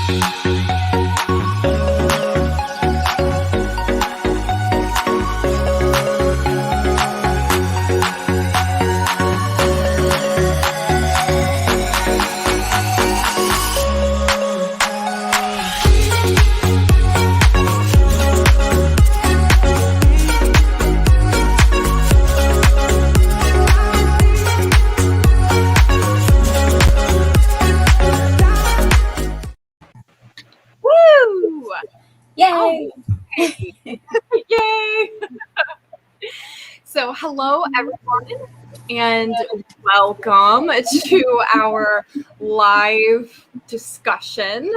Woo! Yay! Okay. Yay! So, hello everyone, and welcome to our live discussion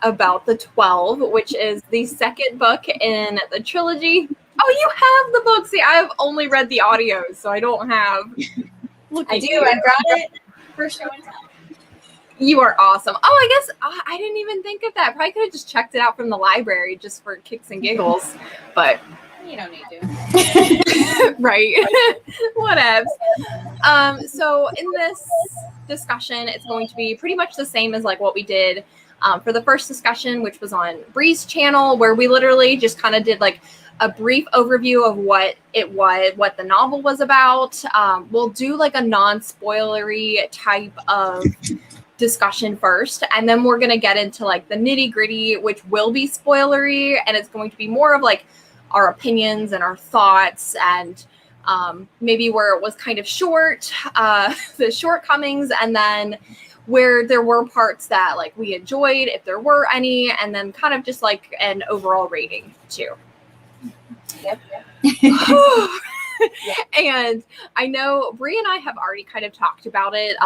about the 12, which is the second book in the trilogy. Oh, you have the book. See, I've only read the audios, so I don't have. I do. I brought it for show and tell. You are awesome. Oh, I guess I didn't even think of that. Probably could have just checked it out from the library just for kicks and giggles, but you don't need to. Right. Whatevs. So in this discussion, it's going to be pretty much the same as like what we did for the first discussion, which was on Bree's channel, where we literally just kind of did like a brief overview of what it was, what the novel was about. We'll do like a non-spoilery type of discussion first, and then we're going to get into like the nitty-gritty, which will be spoilery, and it's going to be more of like our opinions and our thoughts, and maybe where it was kind of short, the shortcomings, and then where there were parts that like we enjoyed, if there were any, and then kind of just like an overall rating too. Yep. And I know Bree and I have already kind of talked about it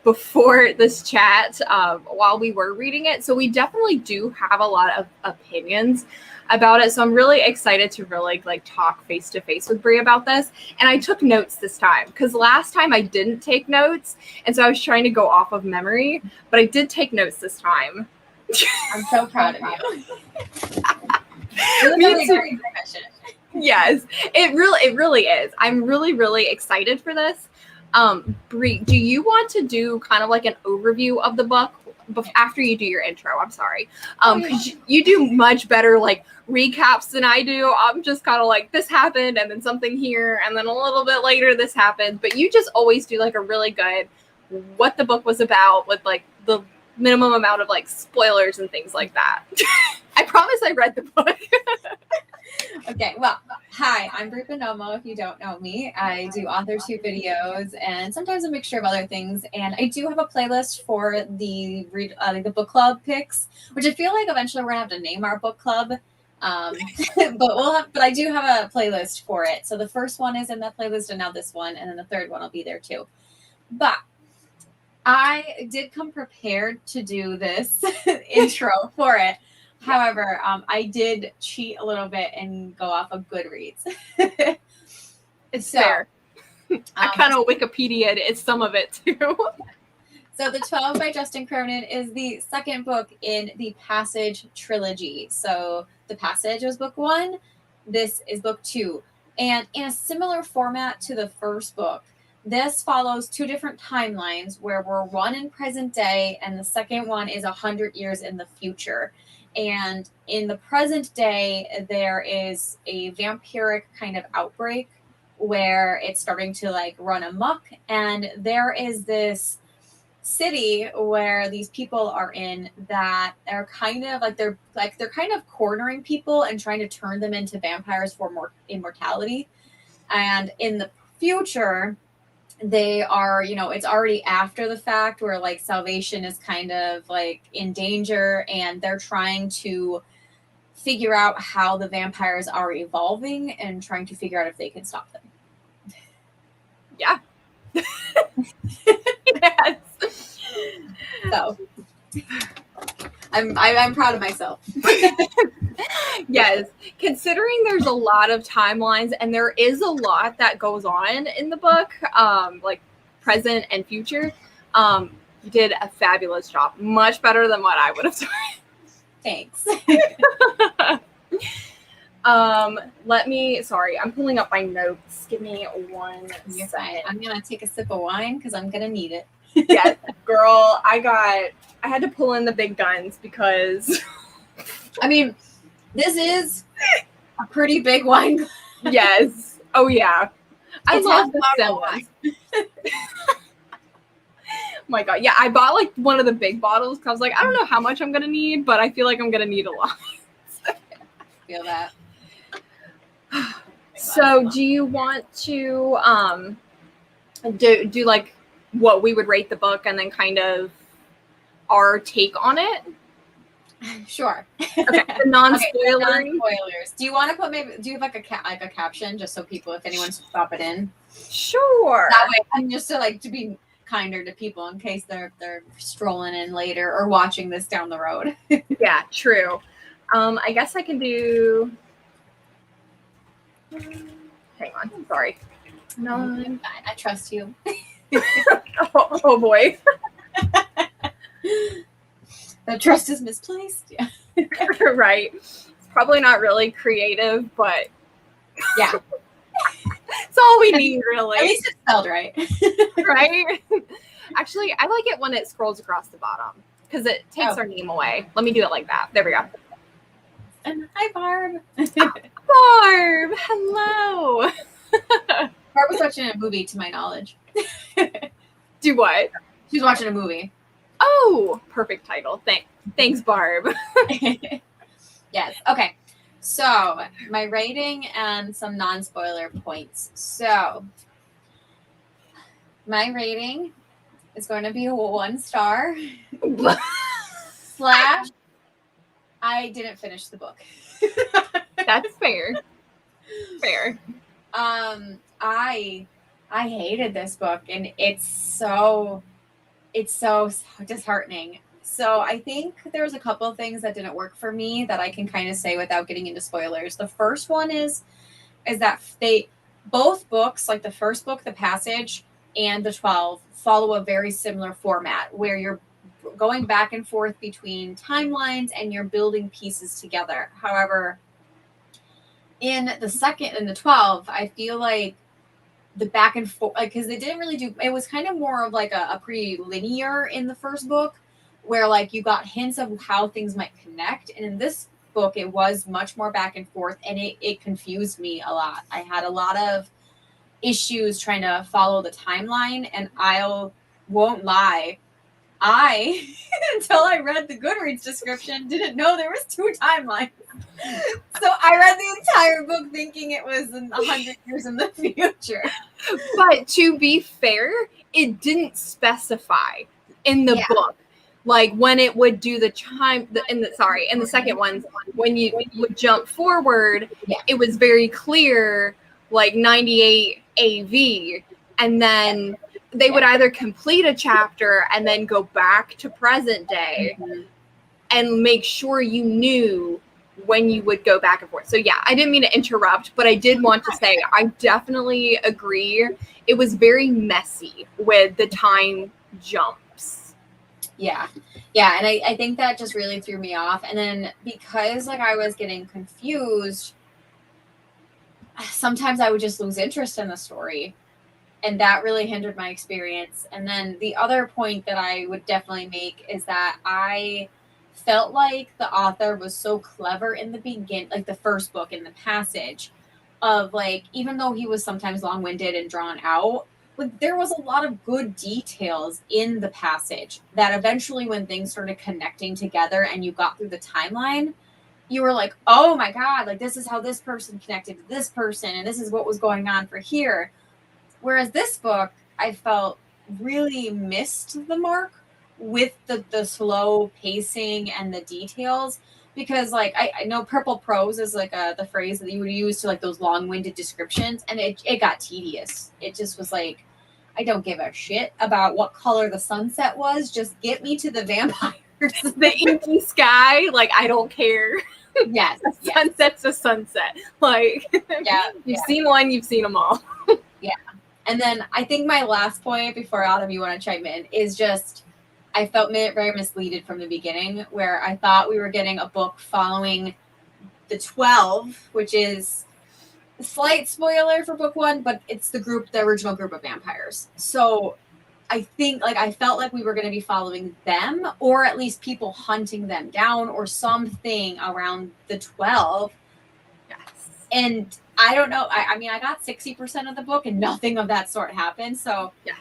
before this chat while we were reading it. So we definitely do have a lot of opinions about it. So I'm really excited to really like talk face to face with Bree about this. And I took notes this time because last time I didn't take notes. And so I was trying to go off of memory, but I did take notes this time. I'm so proud of you. Me too. Yes, it really is. I'm really excited for this. Bree, do you want to do kind of like an overview of the book after you do your intro? I'm sorry. Because you do much better like recaps than I do. I'm just kind of like, this happened and then something here and then a little bit later this happened. But you just always do like a really good what the book was about with like the minimum amount of like spoilers and things like that. I promise I read the book. Okay, well, hi, I'm Bree Bonomo, if you don't know me. I do AuthorTube videos and sometimes a mixture of other things. And I do have a playlist for the book club picks, which I feel like eventually we're gonna have to name our book club. But I do have a playlist for it. So the first one is in that playlist and now this one, and then the third one will be there too. But I did come prepared to do this intro for it. However, I did cheat a little bit and go off of Goodreads. It's fair. I kind of Wikipedia'd it's some of it too. So The 12 by Justin Cronin is the second book in the Passage trilogy. So The Passage was book 1. This is book 2. And in a similar format to the first book, this follows two different timelines where we're one in present day and the second one is 100 years in the future. And in the present day, there is a vampiric kind of outbreak where it's starting to like run amok. And there is this city where these people are in that are kind of like they're kind of cornering people and trying to turn them into vampires for more immortality. And in the future, they are, it's already after the fact where like salvation is kind of like in danger and they're trying to figure out how the vampires are evolving and trying to figure out if they can stop them. Yeah. Yes. So I'm proud of myself. Yes, considering there's a lot of timelines and there is a lot that goes on in the book, like present and future, you did a fabulous job. Much better than what I would have done. Thanks. Sorry, I'm pulling up my notes. Give me one second. I'm going to take a sip of wine because I'm going to need it. Yes, girl, I had to pull in the big guns because I mean, this is a pretty big wine glass. yes. Oh yeah. I It's love half the bottle sim ones. My God. Yeah, I bought like one of the big bottles because I was like, I don't know how much I'm gonna need, but I feel like I'm gonna need a lot. Feel that. So do you want to do like what we would rate the book and then kind of our take on it? Sure. Okay, the non-spoiler. Okay, non-spoilers. Do you want to put do you have like a caption just so people, if anyone's popping in? Sure. That way, I'm just to be kinder to people in case they're strolling in later or watching this down the road. Yeah, true. I guess I can do. Hang on, sorry. No, I trust you. oh boy. The trust is misplaced. Yeah. Right. It's probably not really creative, but Yeah. it's all we need, really. At least it's spelled right. Right? Actually, I like it when it scrolls across the bottom because it takes our name away. Let me do it like that. There we go. And hi, Barb. Barb, hello. Barb was watching a movie, to my knowledge. Do what? She was watching a movie. Oh, perfect title. Thanks, Barb. Yes. Okay. So my rating and some non-spoiler points. So my rating is going to be a 1 star. / I didn't finish the book. That's fair. Fair. I hated this book, and it's so disheartening. So I think there's a couple of things that didn't work for me that I can kind of say without getting into spoilers. The first one is that they both books, like the first book, The Passage, and the 12, follow a very similar format where you're going back and forth between timelines and you're building pieces together. However, in the 12, I feel like the back and forth, like, because they didn't really do, it was kind of more of like a pretty linear in the first book where like you got hints of how things might connect, and in this book it was much more back and forth, and it confused me a lot. I had a lot of issues trying to follow the timeline, and I won't lie, I until I read the Goodreads description didn't know there was 2 timelines. So I read the entire book thinking it was 100 years in the future. But to be fair, it didn't specify in the book, like when it would do the time. In the second one, when you would jump forward, it was very clear, like 98 AV, and then they would either complete a chapter and then go back to present day and make sure you knew when you would go back and forth. So yeah, I didn't mean to interrupt, but I did want to say I definitely agree. It was very messy with the time jumps. Yeah. Yeah. And I think that just really threw me off. And then because like I was getting confused, sometimes I would just lose interest in the story. And that really hindered my experience. And then the other point that I would definitely make is that I felt like the author was so clever in the beginning, like the first book in The Passage, of like, even though he was sometimes long-winded and drawn out, like there was a lot of good details in The Passage that eventually when things started connecting together and you got through the timeline, you were like, oh my God, like this is how this person connected to this person, and this is what was going on for here. Whereas this book, I felt really missed the mark with the slow pacing and the details, because like I know purple prose is like the phrase that you would use to like those long-winded descriptions, and it got tedious. It just was like, I don't give a shit about what color the sunset was, just get me to the vampires. The inky sky, like I don't care. Yes, sunset's a sunset. Like you've seen one, you've seen them all. Yeah. And then I think my last point before Autumn, you want to chime in, is just I felt very misleaded from the beginning, where I thought we were getting a book following the 12, which is a slight spoiler for book 1, but it's the original group of vampires. So I think like I felt like we were going to be following them, or at least people hunting them down or something around the 12. Yes. And I don't know. I mean, I got 60% of the book and nothing of that sort happened. So Yes.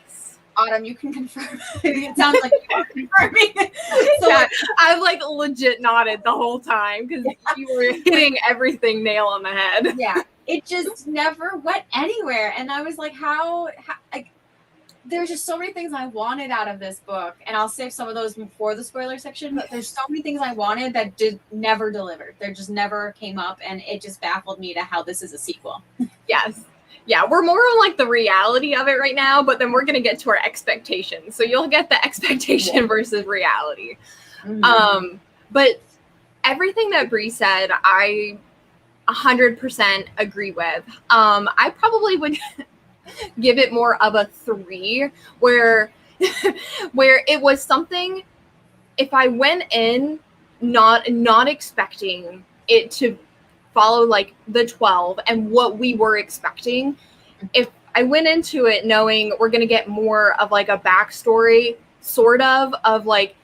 Autumn, you can confirm. It sounds like you are confirming. So yeah, I like legit nodded the whole time because you were hitting everything nail on the head. Yeah, it just never went anywhere, and I was like, how like, there's just so many things I wanted out of this book, and I'll save some of those for the spoiler section, but there's so many things I wanted that never delivered. They just never came up, and it just baffled me to how this is a sequel. Yes. Yeah, we're more on like the reality of it right now, but then we're going to get to our expectations. So you'll get the expectation versus reality. Mm-hmm. But everything that Bree said, I 100% agree with. I probably would give it more of a 3, where it was something, if I went in not expecting it to follow like the 12 and what we were expecting, if I went into it knowing we're going to get more of like a backstory, sort of like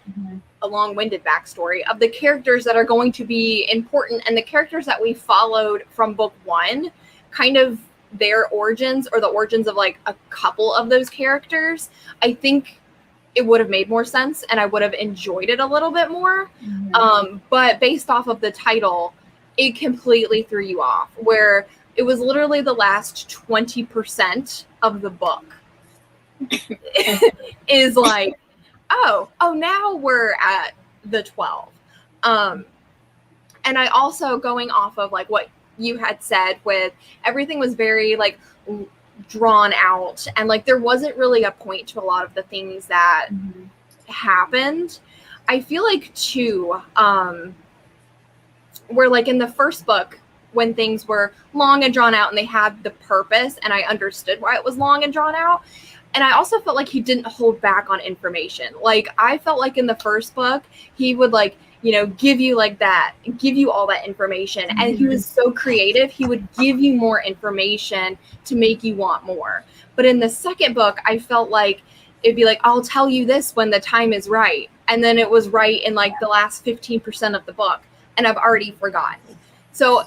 a long-winded backstory of the characters that are going to be important, and the characters that we followed from book 1, kind of their origins or the origins of like a couple of those characters, I think it would have made more sense and I would have enjoyed it a little bit more. But based off of the title, it completely threw you off, where it was literally the last 20% of the book is like, oh, now we're at the 12. And I also, going off of like what you had said, with everything was very like drawn out, and like there wasn't really a point to a lot of the things that happened. I feel like too, where like in the first book, when things were long and drawn out and they had the purpose, and I understood why it was long and drawn out. And I also felt like he didn't hold back on information. Like I felt like in the first book, he would like, give you like that, give you all that information. And he was so creative. He would give you more information to make you want more. But in the second book, I felt like it'd be like, I'll tell you this when the time is right. And then it was right in like the last 15% of the book, and I've already forgotten. So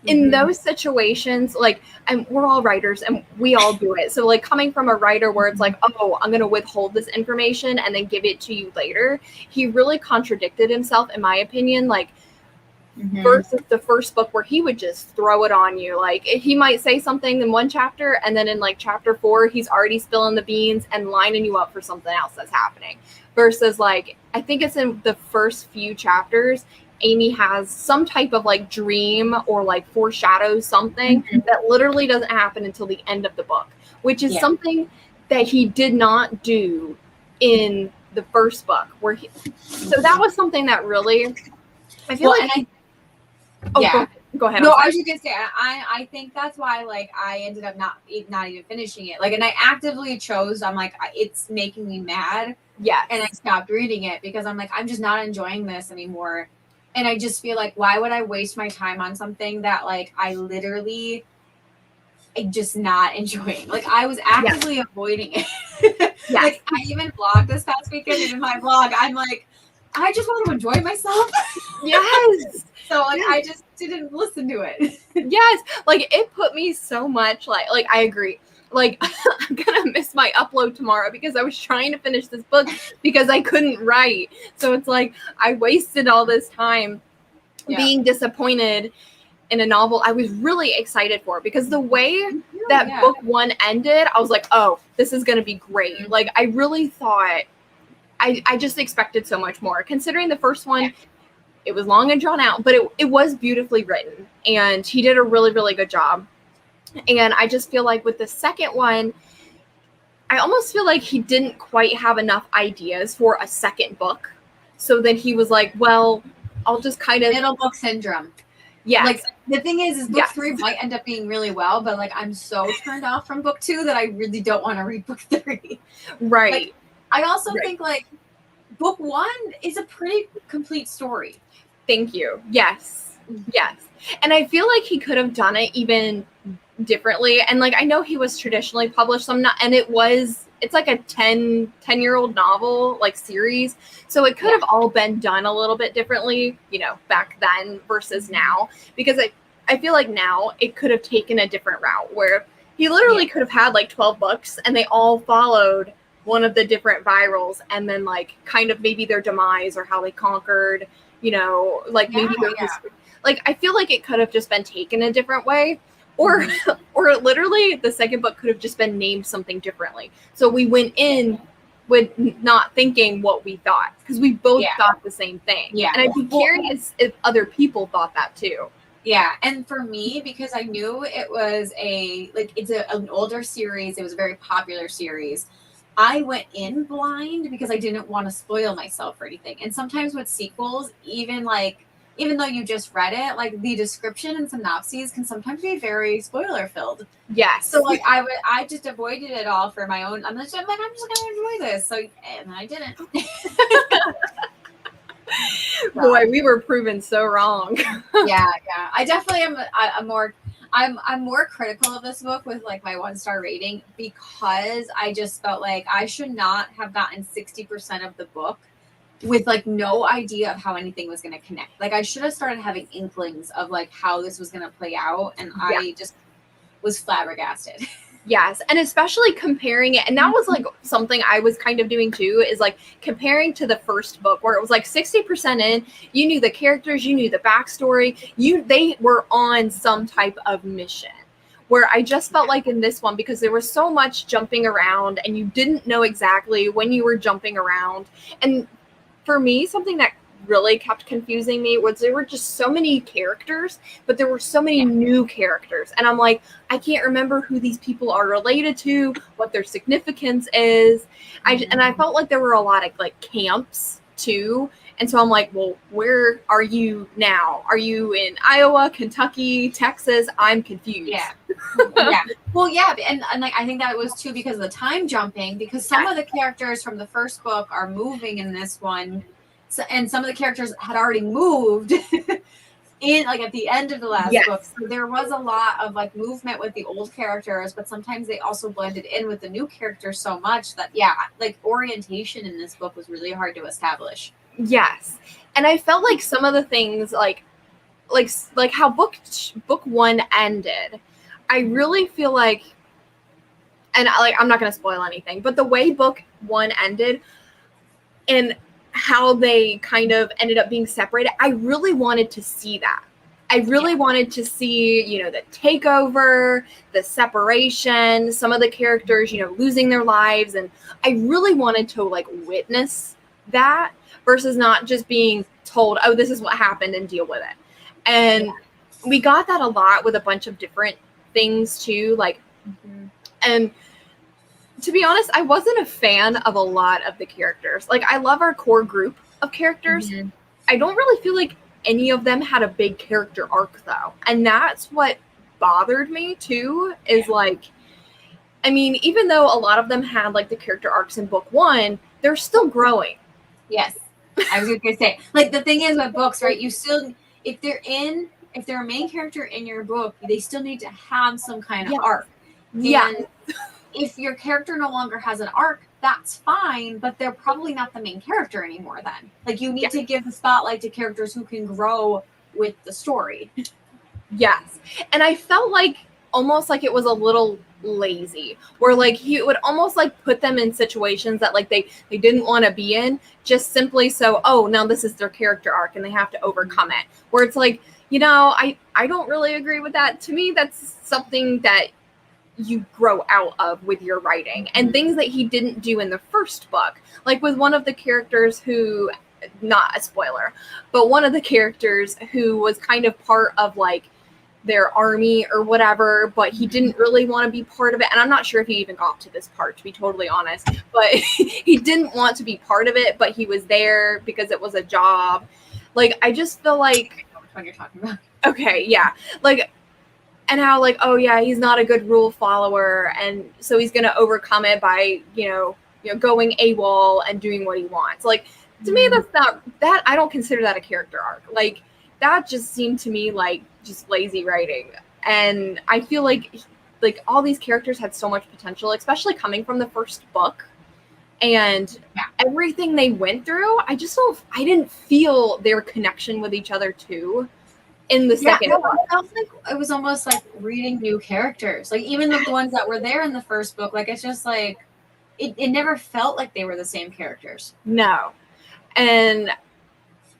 in those situations, like, and we're all writers and we all do it. So like coming from a writer where it's like, oh, I'm going to withhold this information and then give it to you later, he really contradicted himself, in my opinion, like versus the first book where he would just throw it on you. Like he might say something in one chapter, and then in like chapter 4, he's already spilling the beans and lining you up for something else that's happening. Versus like, I think it's in the first few chapters, Amy has some type of like dream or like foreshadows something that literally doesn't happen until the end of the book, which is something that he did not do in the first book, where so that was something that really, I feel go ahead. No, I was just gonna say, I think that's why like I ended up not even finishing it. Like, and I actively chose, I'm like, it's making me mad. Yeah. And I stopped reading it because I'm like, I'm just not enjoying this anymore. And I just feel like, why would I waste my time on something that like I literally just not enjoying? Like I was actively avoiding it. Like I even vlogged this past weekend, and in my vlog, I'm like, I just want to enjoy myself. Yes. So like I just didn't listen to it. Yes. Like it put me so much like I agree. Like I'm gonna miss my upload tomorrow because I was trying to finish this book because I couldn't write. So it's like I wasted all this time being disappointed in a novel I was really excited for, because the way that book 1 ended, I was like, oh, this is gonna be great. Like I really thought, I just expected so much more, considering the first one it was long and drawn out, but it was beautifully written, and he did a really, really good job. And I just feel like with the second one, I almost feel like he didn't quite have enough ideas for a second book. So then he was like, well, I'll just kind of... Middle book syndrome. Yeah. Like, the thing is book 3 might end up being really well, but like I'm so turned off from book 2 that I really don't want to read book 3. Right. Like, I also think like book 1 is a pretty complete story. Thank you. Yes. Yes. And I feel like he could have done it even differently. And like I know he was traditionally published, and it was it's like a 10-year-old novel like series. So it could have all been done a little bit differently, you know, back then versus now, because I feel like now it could have taken a different route where he literally could have had like 12 books and they all followed one of the different virals and then like kind of maybe their demise or how they conquered, you know, like maybe like I feel like it could have just been taken a different way. Or or literally the second book could have just been named something differently. So we went in with not thinking what we thought, because we both thought the same thing. Yeah. And I'd be curious if other people thought that too. Yeah, and for me, because I knew it was an older series, it was a very popular series, I went in blind because I didn't want to spoil myself or anything. And sometimes with sequels, even though you just read it, like the description and synopses can sometimes be very spoiler filled. Yes. So like I just avoided it all for my own. I'm just gonna enjoy this. So and I didn't. Boy, we were proven so wrong. Yeah. I definitely am. I'm more critical of this book with like my 1-star rating, because I just felt like I should not have gotten 60% of the book with like no idea of how anything was going to connect. Like I should have started having inklings of like how this was going to play out, and I just was flabbergasted. Yes, and especially comparing it, and that was like something I was kind of doing too, is like comparing to the first book where it was like 60% in, you knew the characters, you knew the backstory, they were on some type of mission. Where I just felt like in this one, because there was so much jumping around and you didn't know exactly when you were jumping around. And for me, something that really kept confusing me was there were just so many characters, but there were so many new characters. And I'm like, I can't remember who these people are related to, what their significance is. And I felt like there were a lot of like camps too. And so I'm like, well, where are you now? Are you in Iowa, Kentucky, Texas? I'm confused. Yeah. Well, yeah. And like, I think that was too because of the time jumping, because some of the characters from the first book are moving in this one. So, and some of the characters had already moved in like at the end of the last book. So there was a lot of like movement with the old characters, but sometimes they also blended in with the new characters so much that like orientation in this book was really hard to establish. Yes. And I felt like some of the things like how book 1 ended, I really feel like, and I'm not going to spoil anything, but the way book 1 ended and how they kind of ended up being separated, I really wanted to see that. I really wanted to see, you know, the takeover, the separation, some of the characters, you know, losing their lives. And I really wanted to like witness that versus not just being told, oh, this is what happened and deal with it. And we got that a lot with a bunch of different things too. Like, and to be honest, I wasn't a fan of a lot of the characters. Like, I love our core group of characters. I don't really feel like any of them had a big character arc, though. And that's what bothered me, too, is like, I mean, even though a lot of them had, like, the character arcs in book 1, they're still growing. Yes. I was going to say, like, the thing is with books, right, you still, if they're a main character in your book, they still need to have some kind of arc. And if your character no longer has an arc, that's fine, but they're probably not the main character anymore then. Like, you need to give the spotlight to characters who can grow with the story. Yes. And I felt like almost like it was a little lazy, where like he would almost like put them in situations that like they didn't want to be in, just simply so, oh, now this is their character arc and they have to overcome it. Where it's like, you know, I don't really agree with that. To me, that's something that you grow out of with your writing, and things that he didn't do in the first book, like with one of the characters who, not a spoiler, but one of the characters who was kind of part of like their army or whatever, but he didn't really want to be part of it. And I'm not sure if he even got to this part, to be totally honest, but he didn't want to be part of it, but he was there because it was a job. Like, I just feel like, I know which one you're talking about. Okay, yeah. Like, and how like, oh yeah, he's not a good rule follower, and so he's gonna overcome it by, you know, going AWOL and doing what he wants. Like, to me, that's not that. I don't consider that a character arc. Like, that just seemed to me like just lazy writing. And I feel like like all these characters had so much potential, especially coming from the first book. And everything they went through, I didn't feel their connection with each other too in the second book. I felt like it was almost like reading new characters. Like even the ones that were there in the first book, like it's just like it never felt like they were the same characters. No. And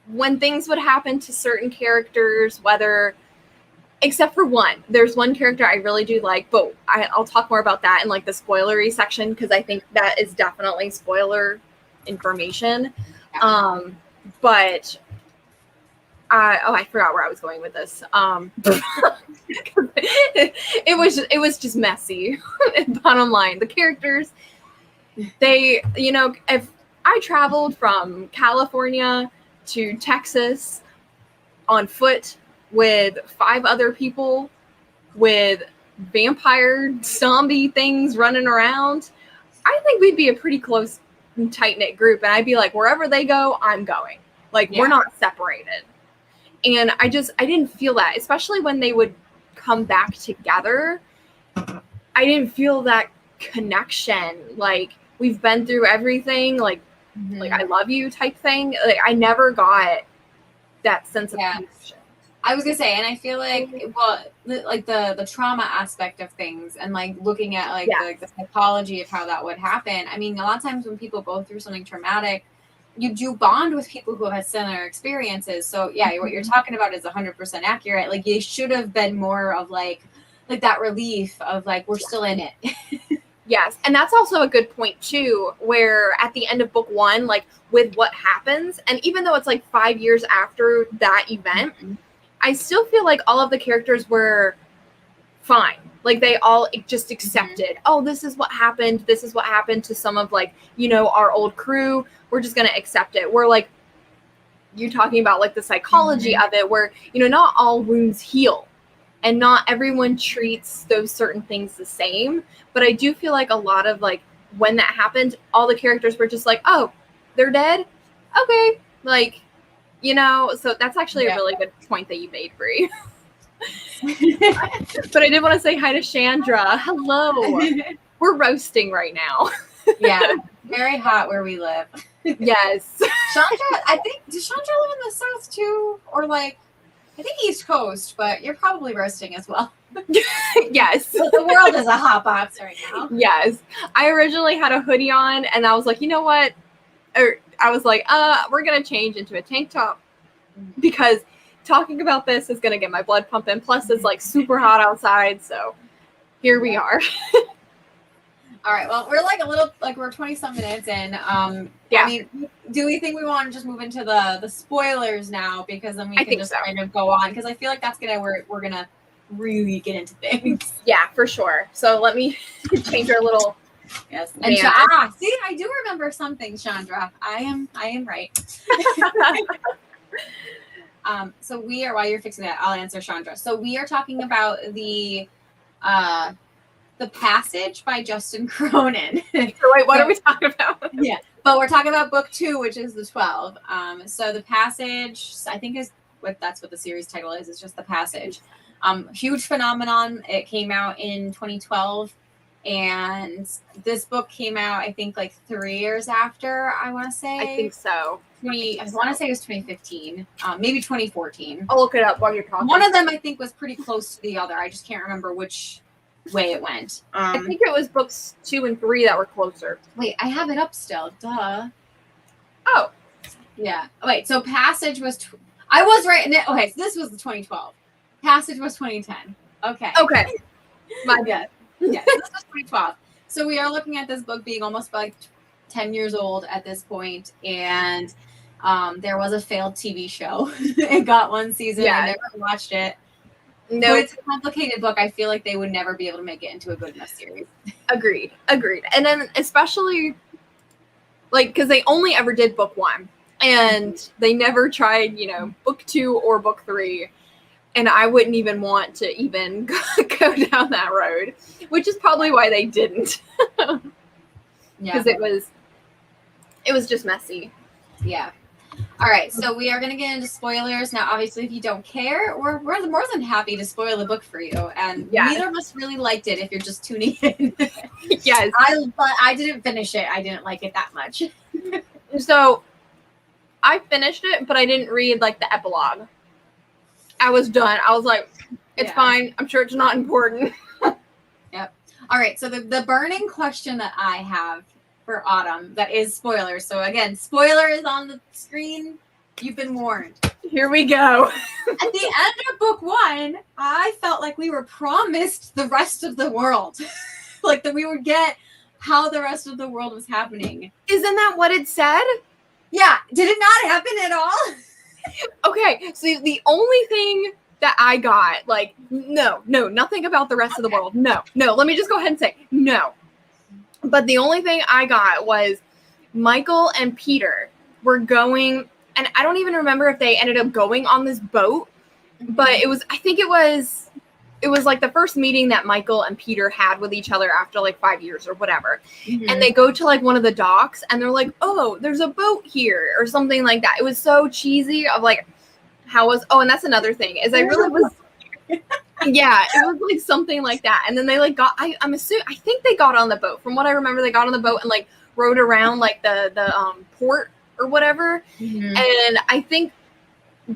when things would happen to certain characters, except for one, there's one character I really do like, but I'll talk more about that in like the spoilery section, because I think that is definitely spoiler information. But I forgot where I was going with this. It was just messy. Bottom line, the characters, they, if I traveled from California to Texas on foot with 5 other people with vampire zombie things running around, I think we'd be a pretty close, tight-knit group. And I'd be like, wherever they go, I'm going. Like, we're not separated. And I didn't feel that, especially when they would come back together. I didn't feel that connection. Like, we've been through everything, like I love you type thing. Like, I never got that sense of connection. I was gonna say, and I feel like, well, like the trauma aspect of things, and like looking at like the psychology of how that would happen. I mean, a lot of times when people go through something traumatic, you do bond with people who have had similar experiences. So yeah, what you're talking about is 100% accurate. Like, you should have been more of like that relief of like, we're still in it. Yes. And that's also a good point too, where at the end of book 1, like with what happens, and even though it's like 5 years after that event, I still feel like all of the characters were fine. Like, they all just accepted, oh, this is what happened. This is what happened to some of like, our old crew. We're just going to accept it. We're like, you're talking about like the psychology of it, where, not all wounds heal and not everyone treats those certain things the same. But I do feel like a lot of like, when that happened, all the characters were just like, oh, they're dead. Okay. Like, so that's actually a really good point that you made, Bree. But I did want to say hi to Chandra. Hello. We're roasting right now. Yeah. Very hot where we live. Yes. Chandra, does Chandra live in the South too? Or like, I think East Coast, but you're probably roasting as well. Yes. But the world is a hot box right now. Yes. I originally had a hoodie on, and I was like, you know what? I was like, we're going to change into a tank top, because talking about this is going to get my blood pumping. Plus, it's like super hot outside. So here we are. All right. Well, we're like we're 20-some minutes in. I mean, do we think we want to just move into the spoilers now? Because then we can just kind of go on. Because I feel like that's where we're going to really get into things. Yeah, for sure. So let me change our little. Yes. And see, I do remember something, Chandra. I am right. So we are, while you're fixing that, I'll answer Chandra. So we are talking about the Passage by Justin Cronin. Wait, what are we talking about? Yeah, but we're talking about book 2, which is the 12. So the Passage, I think that's what the series title is. It's just the Passage. Huge phenomenon. It came out in 2012. And this book came out, I think, like 3 years after, I want to say. I think so. I want to say it was 2015, maybe 2014. I'll look it up while you're talking. One of them, I think, was pretty close to the other. I just can't remember which way it went. I think it was books 2 and 3 that were closer. Wait, I have it up still. Duh. Oh. Yeah. Wait, so Passage was... I was right. Okay, so this was the 2012. Passage was 2010. Okay. Okay. My bad. Yeah, this was 2012. So we are looking at this book being almost like 10 years old at this point, and there was a failed TV show. It got 1 season. I never watched it. No, it's a complicated book. I feel like they would never be able to make it into a good enough series. Agreed. And then especially like, because they only ever did book 1, and they never tried, book 2 or book 3. And I wouldn't even want to even go down that road, which is probably why they didn't. Because it was just messy. Yeah. All right, so we are going to get into spoilers now. Obviously, if you don't care, we're more than happy to spoil the book for you. And neither of us really liked it. If you're just tuning in, Yes, but I didn't finish it. I didn't like it that much. So I finished it, but I didn't read like the epilogue. I was done. I was like, it's fine. I'm sure it's not important. Yep. All right. So the burning question that I have for Autumn, that is spoilers. So again, spoiler is on the screen. You've been warned. Here we go. At the end of book 1, I felt like we were promised the rest of the world. Like that we would get how the rest of the world was happening. Isn't that what it said? Yeah. Did it not happen at all? Okay. So the only thing that I got, like, no, nothing about the rest of the world. No. Let me just go ahead and say no. But the only thing I got was Michael and Peter were going, and I don't even remember if they ended up going on this boat, but I think it was like the first meeting that Michael and Peter had with each other after like 5 years or whatever. And they go to like one of the docks and they're like, oh, there's a boat here or something like that. It was so cheesy of like, and that's another thing is I really was, yeah, it was like something like that. And then they like I think they got on the boat. From what I remember, they got on the boat and like rode around like the port or whatever. And I think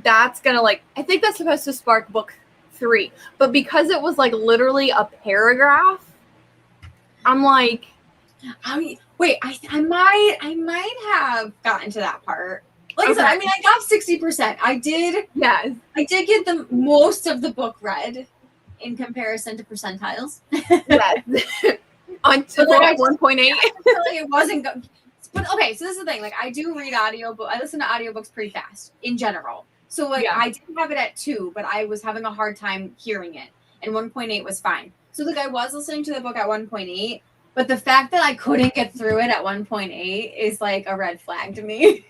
that's gonna I think that's supposed to spark book 3. But because it was like literally a paragraph, I'm like, wait, I might have gotten to that part. Like I said, I mean, I got 60%. I did get the most of the book read in comparison to percentiles. Yes. On to 1.8. It wasn't good. But okay, so this is the thing. Like, I do read audiobook. I listen to audiobooks pretty fast in general. So like, I did have it at 2, but I was having a hard time hearing it, and 1.8 was fine. So like, I was listening to the book at 1.8. But the fact that I couldn't get through it at 1.8 is like a red flag to me.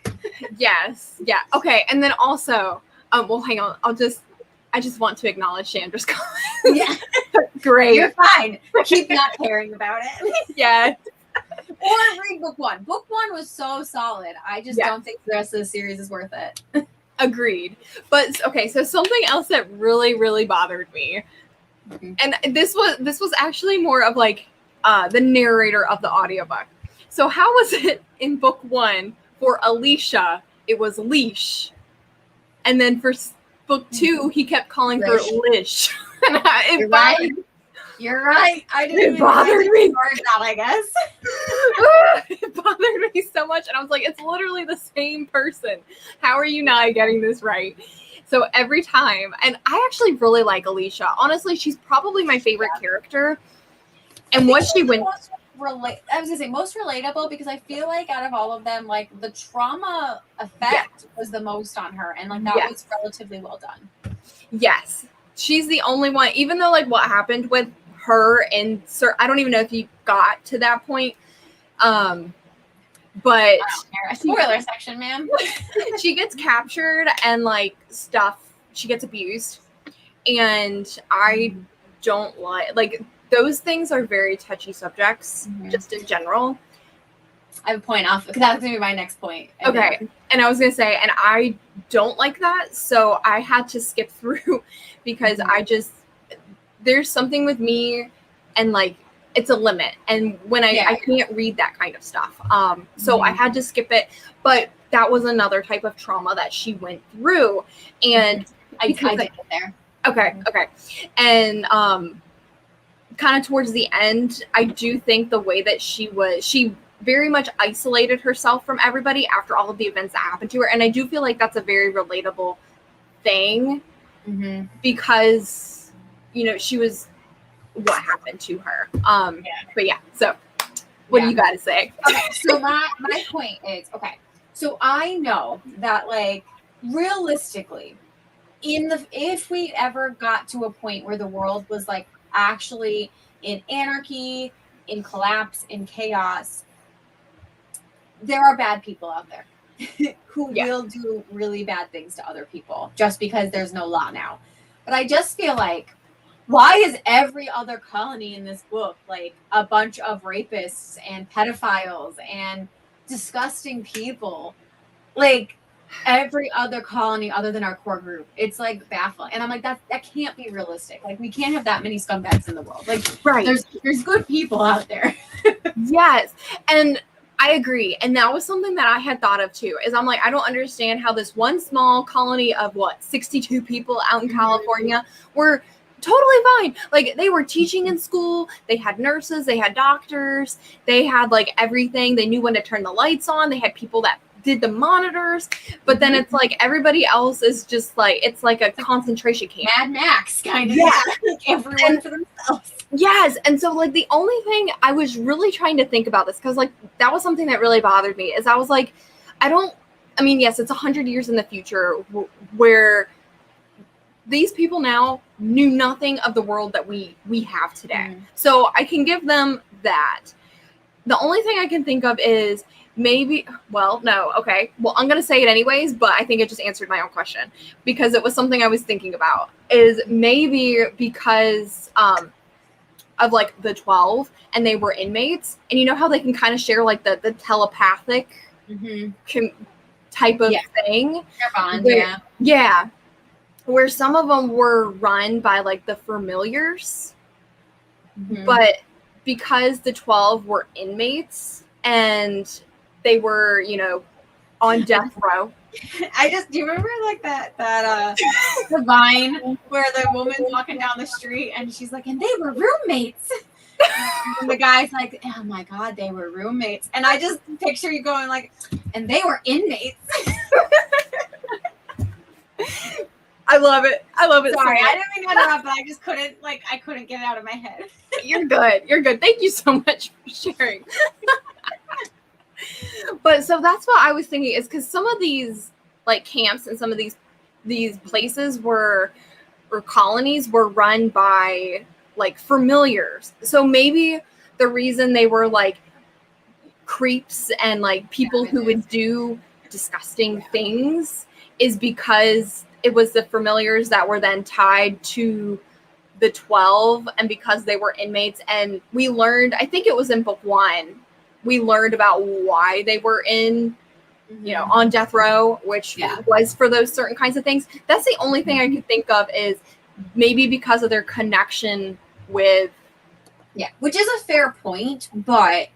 Yes. Yeah. Okay. And then also, well, hang on. I just want to acknowledge Chandra's comment. Yeah. Great. You're fine. Keep not caring about it. Yeah. Or read book 1. Book 1 was so solid. I just don't think the rest of the series is worth it. Agreed. But okay, so something else that really, really bothered me, and this was actually more of like the narrator of the audiobook. So how was it in book 1 for Alicia? It was leash, and then for book 2, he kept calling her Lish. And You're right. I didn't. It bothered me. That, I guess. It bothered me so much, and I was like, "It's literally the same person. How are you not getting this right?" So every time, and I actually really like Alicia. Honestly, she's probably my favorite character. And what she went, I was gonna say most relatable because I feel like out of all of them, like the trauma effect was the most on her, and like that was relatively well done. Yes, she's the only one. Even though like what happened with her and Sir, I don't even know if you got to that point. But spoiler section, ma'am. She gets captured and like stuff. She gets abused, and I don't like those things are very touchy subjects, just in general. I have a point off because that's gonna be my next point. Okay, and I was gonna say, and I don't like that, so I had to skip through because there's something with me, and like it's a limit, and when I can't read that kind of stuff. So I had to skip it, but that was another type of trauma that she went through, and I did get there. Okay, and kind of towards the end, I do think the way that she very much isolated herself from everybody after all of the events that happened to her, and I do feel like that's a very relatable thing because she was what happened to her. But so what do you got to say? Okay, so my point is, so I know that like realistically, if we ever got to a point where the world was like actually in anarchy, in collapse, in chaos, there are bad people out there who will do really bad things to other people just because there's no law now. But I just feel like, why is every other colony in this book like a bunch of rapists and pedophiles and disgusting people? Like, every other colony other than our core group. It's like baffling. And I'm like, that can't be realistic. Like, we can't have that many scumbags in the world. Like, Right. There's good people out there. Yes. And I agree. And that was something that I had thought of too, is I'm like, I don't understand how this one small colony of 62 people out in California were totally fine. Like, they were teaching in school, they had nurses, they had doctors, they had like everything. They knew when to turn the lights on. They had people that did the monitors, but then it's like everybody else is just like, it's like a concentration camp. Mad Max kind of. Yeah. Like, everyone for themselves. Yes. And so like the only thing I was really trying to think about this, because like that was something that really bothered me, is I was like, yes, it's 100 years in the future where these people now knew nothing of the world that we have today. So I can give them that. The only thing I can think of is maybe, I'm going to say it anyways, but I think it just answered my own question, because it was something I was thinking about, is maybe because of like the 12 and they were inmates, and you know how they can kind of share like the telepathic type of thing. Bond, yeah. Where some of them were run by like the familiars, but because the 12 were inmates and they were, on death row. Do you remember like that the Vine where the woman's walking down the street and she's like, and they were roommates. And the guy's like, oh my God, they were roommates. And I just picture you going like, and they were inmates. I love it. Sorry, so I didn't mean to interrupt, but I just couldn't get it out of my head. You're good. Thank you so much for sharing. But so that's what I was thinking, is because some of these like camps and some of these places or colonies were run by like familiars. So maybe the reason they were like creeps and like people who would do disgusting things is because it was the familiars that were then tied to the 12, and because they were inmates. And we learned, I think it was in book 1, we learned about why they were in, on death row, which was for those certain kinds of things. That's the only thing I could think of, is maybe because of their connection with. Yeah, which is a fair point, but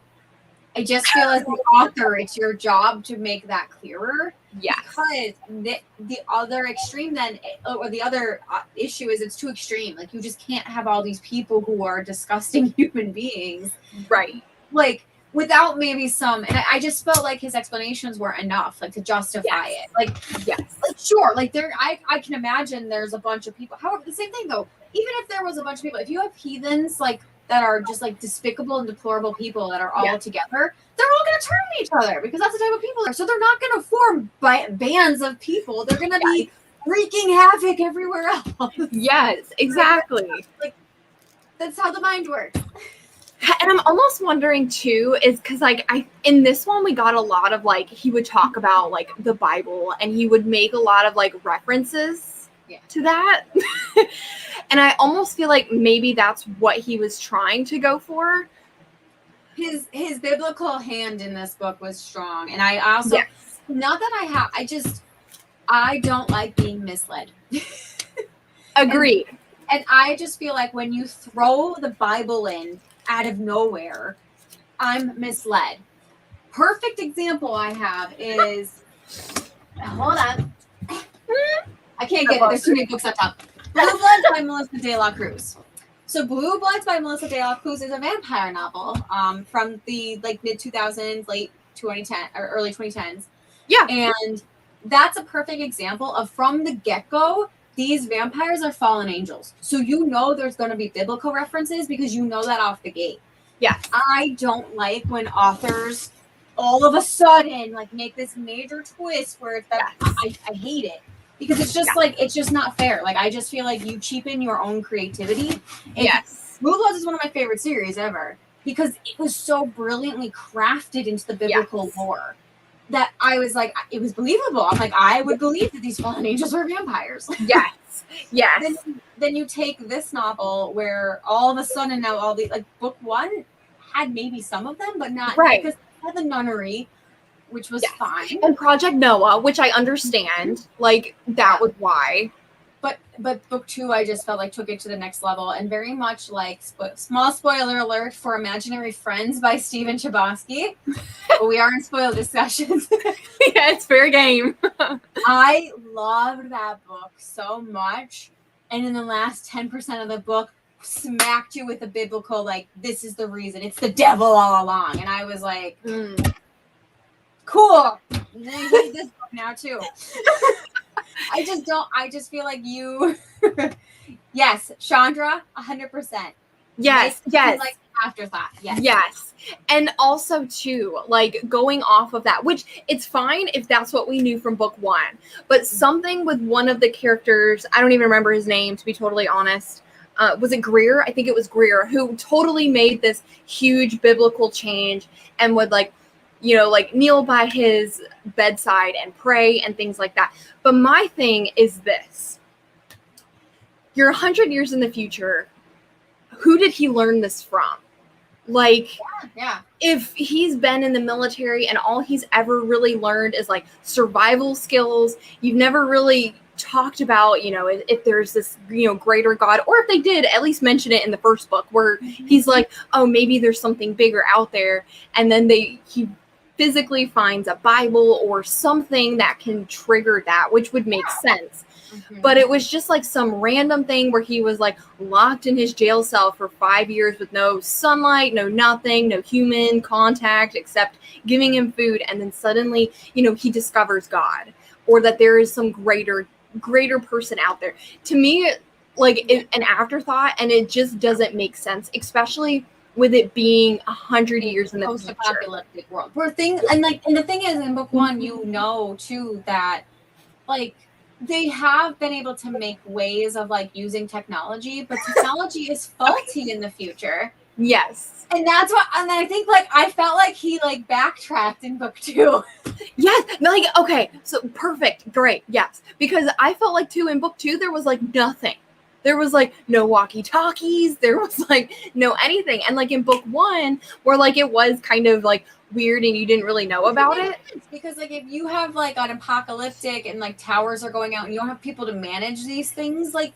I just feel as the author, it's your job to make that clearer. Yeah. Because the other extreme then, or the other issue is it's too extreme. Like, you just can't have all these people who are disgusting human beings. Right. Like, without maybe some, and I just felt like his explanations weren't enough, like, to justify it. Like, like, sure, like, I can imagine there's a bunch of people. However, the same thing though, even if there was a bunch of people, if you have heathens, like, that are just like despicable and deplorable people that are all together, they're all going to turn on each other, because that's the type of people they are. So they're not going to form bands of people. They're going to be wreaking havoc everywhere else. Yes, exactly. Like, that's how the mind works. And I'm almost wondering too, is because like in this one we got a lot of like, he would talk about like the Bible, and he would make a lot of like references to that. And I almost feel like maybe that's what he was trying to go for. His biblical hand in this book was strong. And I also, not that I don't like being misled. Agreed. And I just feel like when you throw the Bible in out of nowhere, I'm misled. Perfect example I have is, hold on. I can't get it. There's too many books up top. Blue Bloods by Melissa De La Cruz. So Blue Bloods by Melissa De La Cruz is a vampire novel from the like mid 2000s, late 2010 or early 2010s. Yeah. And that's a perfect example of, from the get-go, these vampires are fallen angels. So there's going to be biblical references, because that off the gate. Yeah. I don't like when authors all of a sudden like make this major twist where it's that I hate it. Because it's just like, it's just not fair. Like, I just feel like you cheapen your own creativity. Blue Bloods is one of my favorite series ever, because it was so brilliantly crafted into the biblical lore that I was like, it was believable. I'm like, I would believe that these fallen angels are vampires. Yes. Then you take this novel where all of a sudden now all the, like, book 1 had maybe some of them, but not, because it had the nunnery. which was Yes. fine. And Project Noah, which I understand, like that was why. But book 2, I just felt like took it to the next level, and very much like small spoiler alert for Imaginary Friends by Stephen Chbosky. But we are in spoiler discussions. Yeah, it's fair game. I loved that book so much, and in the last 10% of the book, smacked you with a biblical like, this is the reason, it's the devil all along, and I was like, cool. You hate this book now too. I just feel like you. Yes, Chandra, 100%. Yes, yes. Like afterthought. Yes. Yes. And also too, like going off of that, which it's fine if that's what we knew from book 1, but something with one of the characters, I don't even remember his name to be totally honest. Was it Greer? I think it was Greer, who totally made this huge biblical change and would like, like kneel by his bedside and pray and things like that. But my thing is this. You're 100 years in the future. Who did he learn this from? Like, yeah. If he's been in the military and all he's ever really learned is like survival skills, you've never really talked about, if there's this, greater God, or if they did at least mention it in the first book where he's like, oh, maybe there's something bigger out there. And then he physically finds a Bible or something that can trigger that, which would make sense. But it was just like some random thing where he was like locked in his jail cell for 5 years with no sunlight, no nothing, no human contact except giving him food. And then suddenly, he discovers God, or that there is some greater person out there. To me, like an afterthought, and it just doesn't make sense, especially with it being 100 years in the future. Post-apocalyptic world. And the thing is, in book 1, too, that like they have been able to make ways of like using technology, but technology is faulty in the future. Yes. And that's what, and I think like I felt like he like backtracked in book 2. Yes. Like, okay. So perfect. Great. Yes. Because I felt like too in book 2, there was like nothing. There was like no walkie-talkies. There was like no anything. And like in book 1, where like it was kind of like weird and you didn't really know about it. Because like if you have like an apocalyptic and like towers are going out and you don't have people to manage these things, like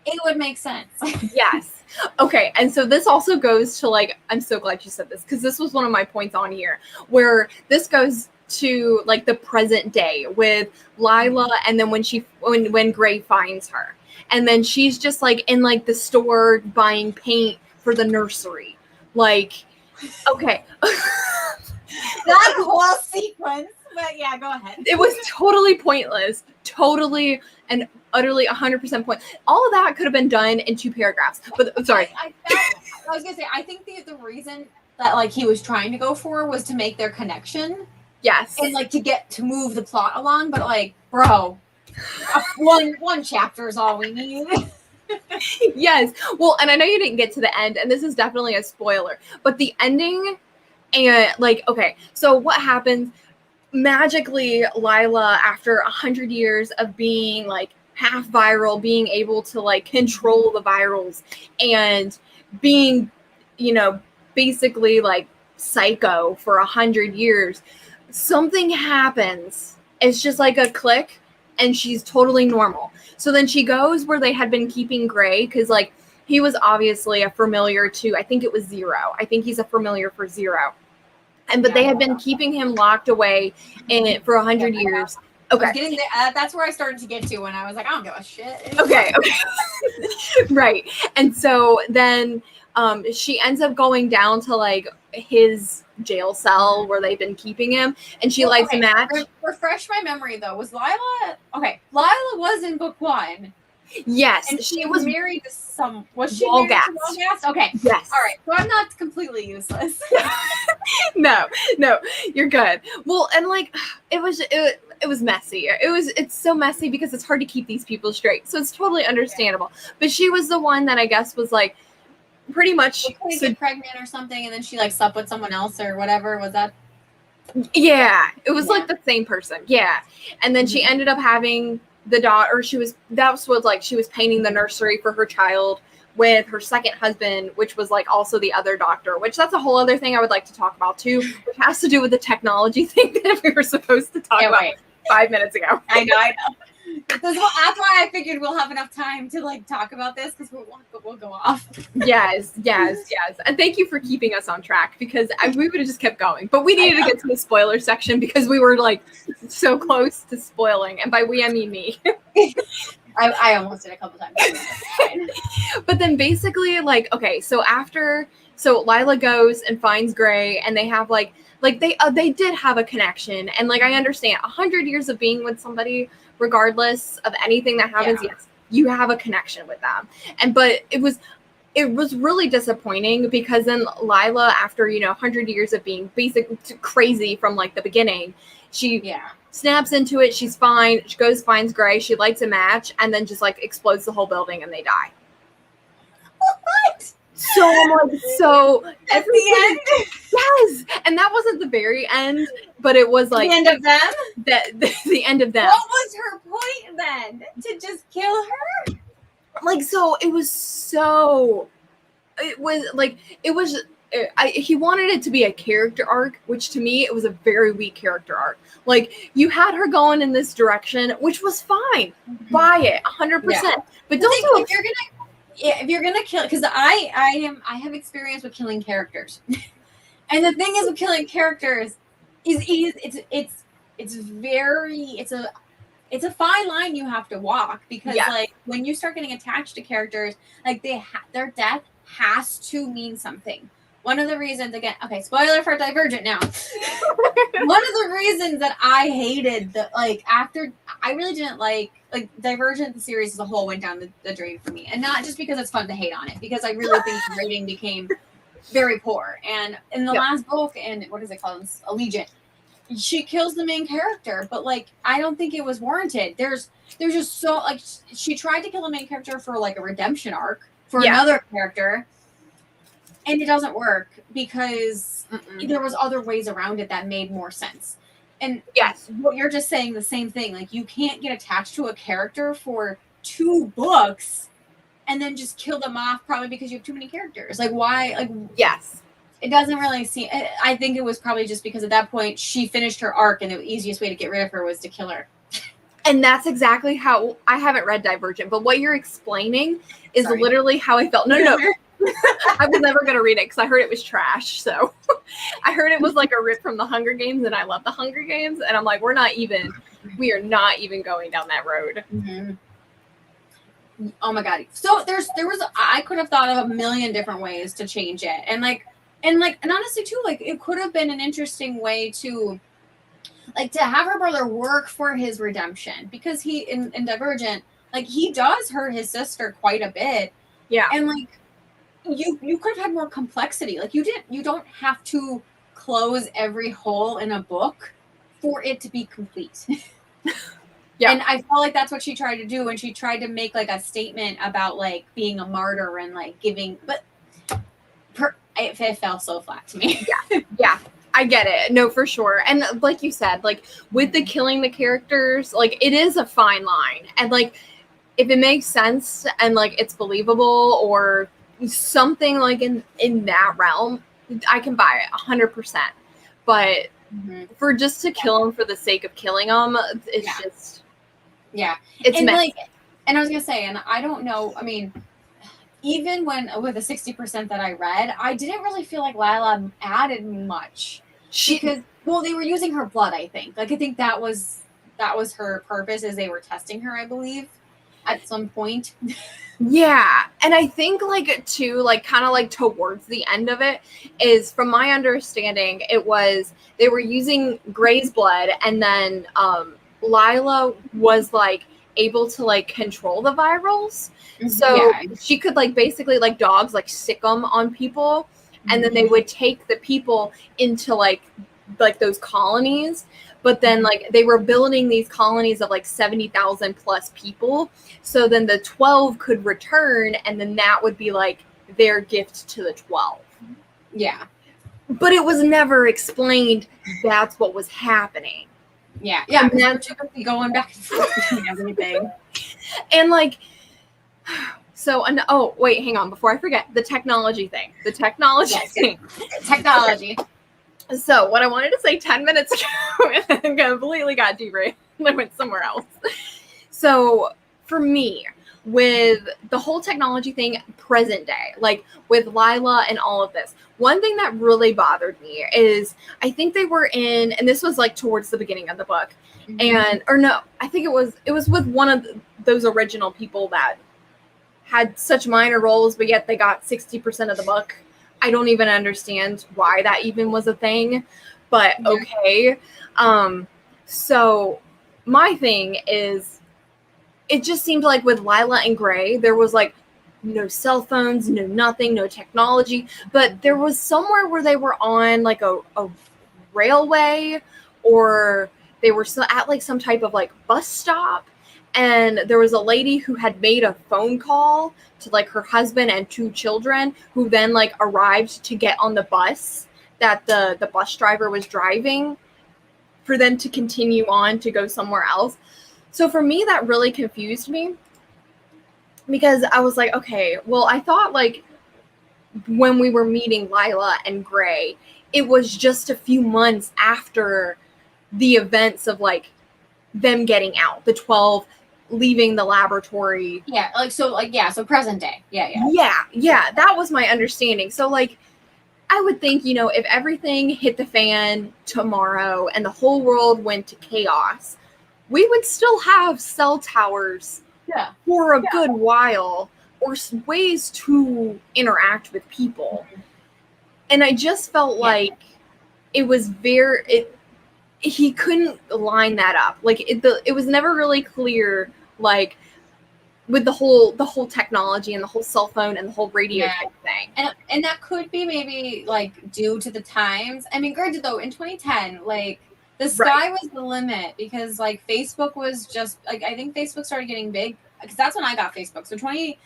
it would make sense. Yes. Okay. And so this also goes to like, I'm so glad you said this, because this was one of my points on here, where this goes to like the present day with Lila, and then when Gray finds her. And then she's just like in like the store buying paint for the nursery. Like, okay. That whole sequence. But yeah, go ahead. It was totally pointless. Totally and utterly 100% point. All of that could have been done in 2 paragraphs. But I'm sorry. I was going to say, I think the reason that like he was trying to go for was to make their connection. Yes. And like to move the plot along. But like, bro, one chapter is all we need. Yes. Well, and I know you didn't get to the end, and this is definitely a spoiler, but the ending, and like, okay, so what happens magically, Lila, after 100 years of being like half viral, being able to like control the virals and being, basically like psycho for 100 years, something happens. It's just like a click and she's totally normal. So then she goes where they had been keeping Gray, because like he was obviously a familiar to, I think it was Zero. I think he's a familiar for Zero. But they had been keeping him locked away for 100 years. Okay. That's where I started to get to when I was like, I don't give a shit. Okay. Right. And so then she ends up going down to like his jail cell where they've been keeping him, and she lights a match. Refresh my memory though. Was Lila okay? Lila was in book 1. Yes, and she was married to some. Was she Walgast. married to Walgast? Okay. Yes. All right. So I'm not completely useless. No, you're good. Well, and like it was messy. It's so messy because it's hard to keep these people straight. So it's totally understandable. Yeah. But she was the one that I guess was like pretty much get pregnant or something, and then she like slept with someone else or whatever. Was that? Yeah, it was like the same person. Yeah, and then she ended up having the daughter. She was painting the nursery for her child with her second husband, which was like also the other doctor, which that's a whole other thing I would like to talk about too, which has to do with the technology thing that we were supposed to talk about 5 minutes ago. I know. That's why I figured we'll have enough time to like talk about this because we'll go off. Yes. And thank you for keeping us on track because we would have just kept going. But we needed to get to the spoiler section because we were like so close to spoiling. And by we, I mean me. I almost did a couple times. But then basically like, okay, so Lila goes and finds Gray and they have like they did have a connection. And like, I understand 100 years of being with somebody, regardless of anything that happens, yes, you have a connection with them. But it was really disappointing because then Lila, after 100 years of being crazy from like the beginning, she snaps into it. She's fine. She goes, finds Gray. She lights a match and then just like explodes the whole building and they die. What? So I'm like, so at the end, yes, and that wasn't the very end, but it was like the end of them. The end of them. What was her point then? To just kill her? Like, so it was so. It was like it was. He wanted it to be a character arc, which to me it was a very weak character arc. Like you had her going in this direction, which was fine. Buy it 100%, but don't do it. If you're gonna kill, because I have experience with killing characters, and the thing is with killing characters is it's a fine line you have to walk because like when you start getting attached to characters, like their death has to mean something. One of the reasons, again, okay, spoiler for Divergent now. One of the reasons that I hated after I really didn't like Divergent, the series as a whole went down the drain for me. And not just because it's fun to hate on it, because I really think the rating became very poor. And in the last book, and what is it called? Allegiant, she kills the main character, but like I don't think it was warranted. There's just so like she tried to kill the main character for like a redemption arc for another character. And it doesn't work because there was other ways around it that made more sense. And what you're just saying the same thing. Like you can't get attached to a character for 2 books and then just kill them off probably because you have too many characters. Like why? Like it doesn't really seem. I think it was probably just because at that point she finished her arc and the easiest way to get rid of her was to kill her. And that's exactly how I haven't read Divergent, but what you're explaining is literally how I felt. No. I was never going to read it because I heard it was trash. So I heard it was like a rip from the Hunger Games, and I love the Hunger Games. And I'm like, we are not even going down that road. Mm-hmm. Oh my God. So I could have thought of a million different ways to change it. And honestly too, like it could have been an interesting way to have her brother work for his redemption because he in Divergent, like he does hurt his sister quite a bit. Yeah. And like, you could have had more complexity. Like you don't have to close every hole in a book for it to be complete. And I felt like that's what she tried to do when she tried to make like a statement about like being a martyr and like giving, but it fell so flat to me. Yeah. I get it. No, for sure. And like you said, like with the killing the characters, like it is a fine line. And like, if it makes sense and like it's believable or something like in that realm, I can buy it 100%. But for just to kill them for the sake of killing them, it's just it's messy. And I was gonna say, and I don't know. I mean, even with the 60% that I read, I didn't really feel like Lila added much because they were using her blood. I think that was her purpose as they were testing her. I believe at some point. Yeah. And I think like too, like kind of like towards the end of it is from my understanding, it was, they were using Gray's blood and then Lila was like able to like control the virals. So she could like basically like dogs, like sick them on people. And then they would take the people into like those colonies. But then like they were building these colonies of like 70,000 plus people. So then the 12 could return and then that would be like their gift to the 12. Yeah. But it was never explained that's what was happening. Yeah. Yeah. And that's going back and forth between everything. And like, So, oh, wait, hang on. Before I forget, the technology thing. The technology thing. Technology. Okay. So, what I wanted to say 10 minutes ago, and completely got derailed. I went somewhere else. So, for me, with the whole technology thing, present day, like with Lila and all of this, one thing that really bothered me is I think they were in, and this was like towards the beginning of the book, and, or no, I think it was with one of those original people that had such minor roles, but yet they got 60% of the book. I don't even understand why that even was a thing, but okay. So my thing is, it just seemed like with Lila and Gray, there was like no cell phones, no nothing, no technology, but there was somewhere where they were on like a railway, or they were at like some type of like bus stop, and there was a lady who had made a phone call to like her husband and 2 children, who then like arrived to get on the bus that the bus driver was driving for them to continue on to go somewhere else. So for me, that really confused me, because I was like, okay, well, I thought like when we were meeting Lila and Gray, it was just a few months after the events of like them getting out, the 12 leaving the laboratory. So present day. Yeah, that was my understanding. So like, I would think, if everything hit the fan tomorrow and the whole world went to chaos, we would still have cell towers for a good while, or ways to interact with people. And I just felt like it was he couldn't line that up. Like it was never really clear, like with the whole technology and the whole cell phone and the whole radio type thing. And that could be maybe like due to the times. I mean, granted though, in 2010, like the sky was the limit, because like Facebook was just like, I think Facebook started getting big because that's when I got Facebook. So 2008,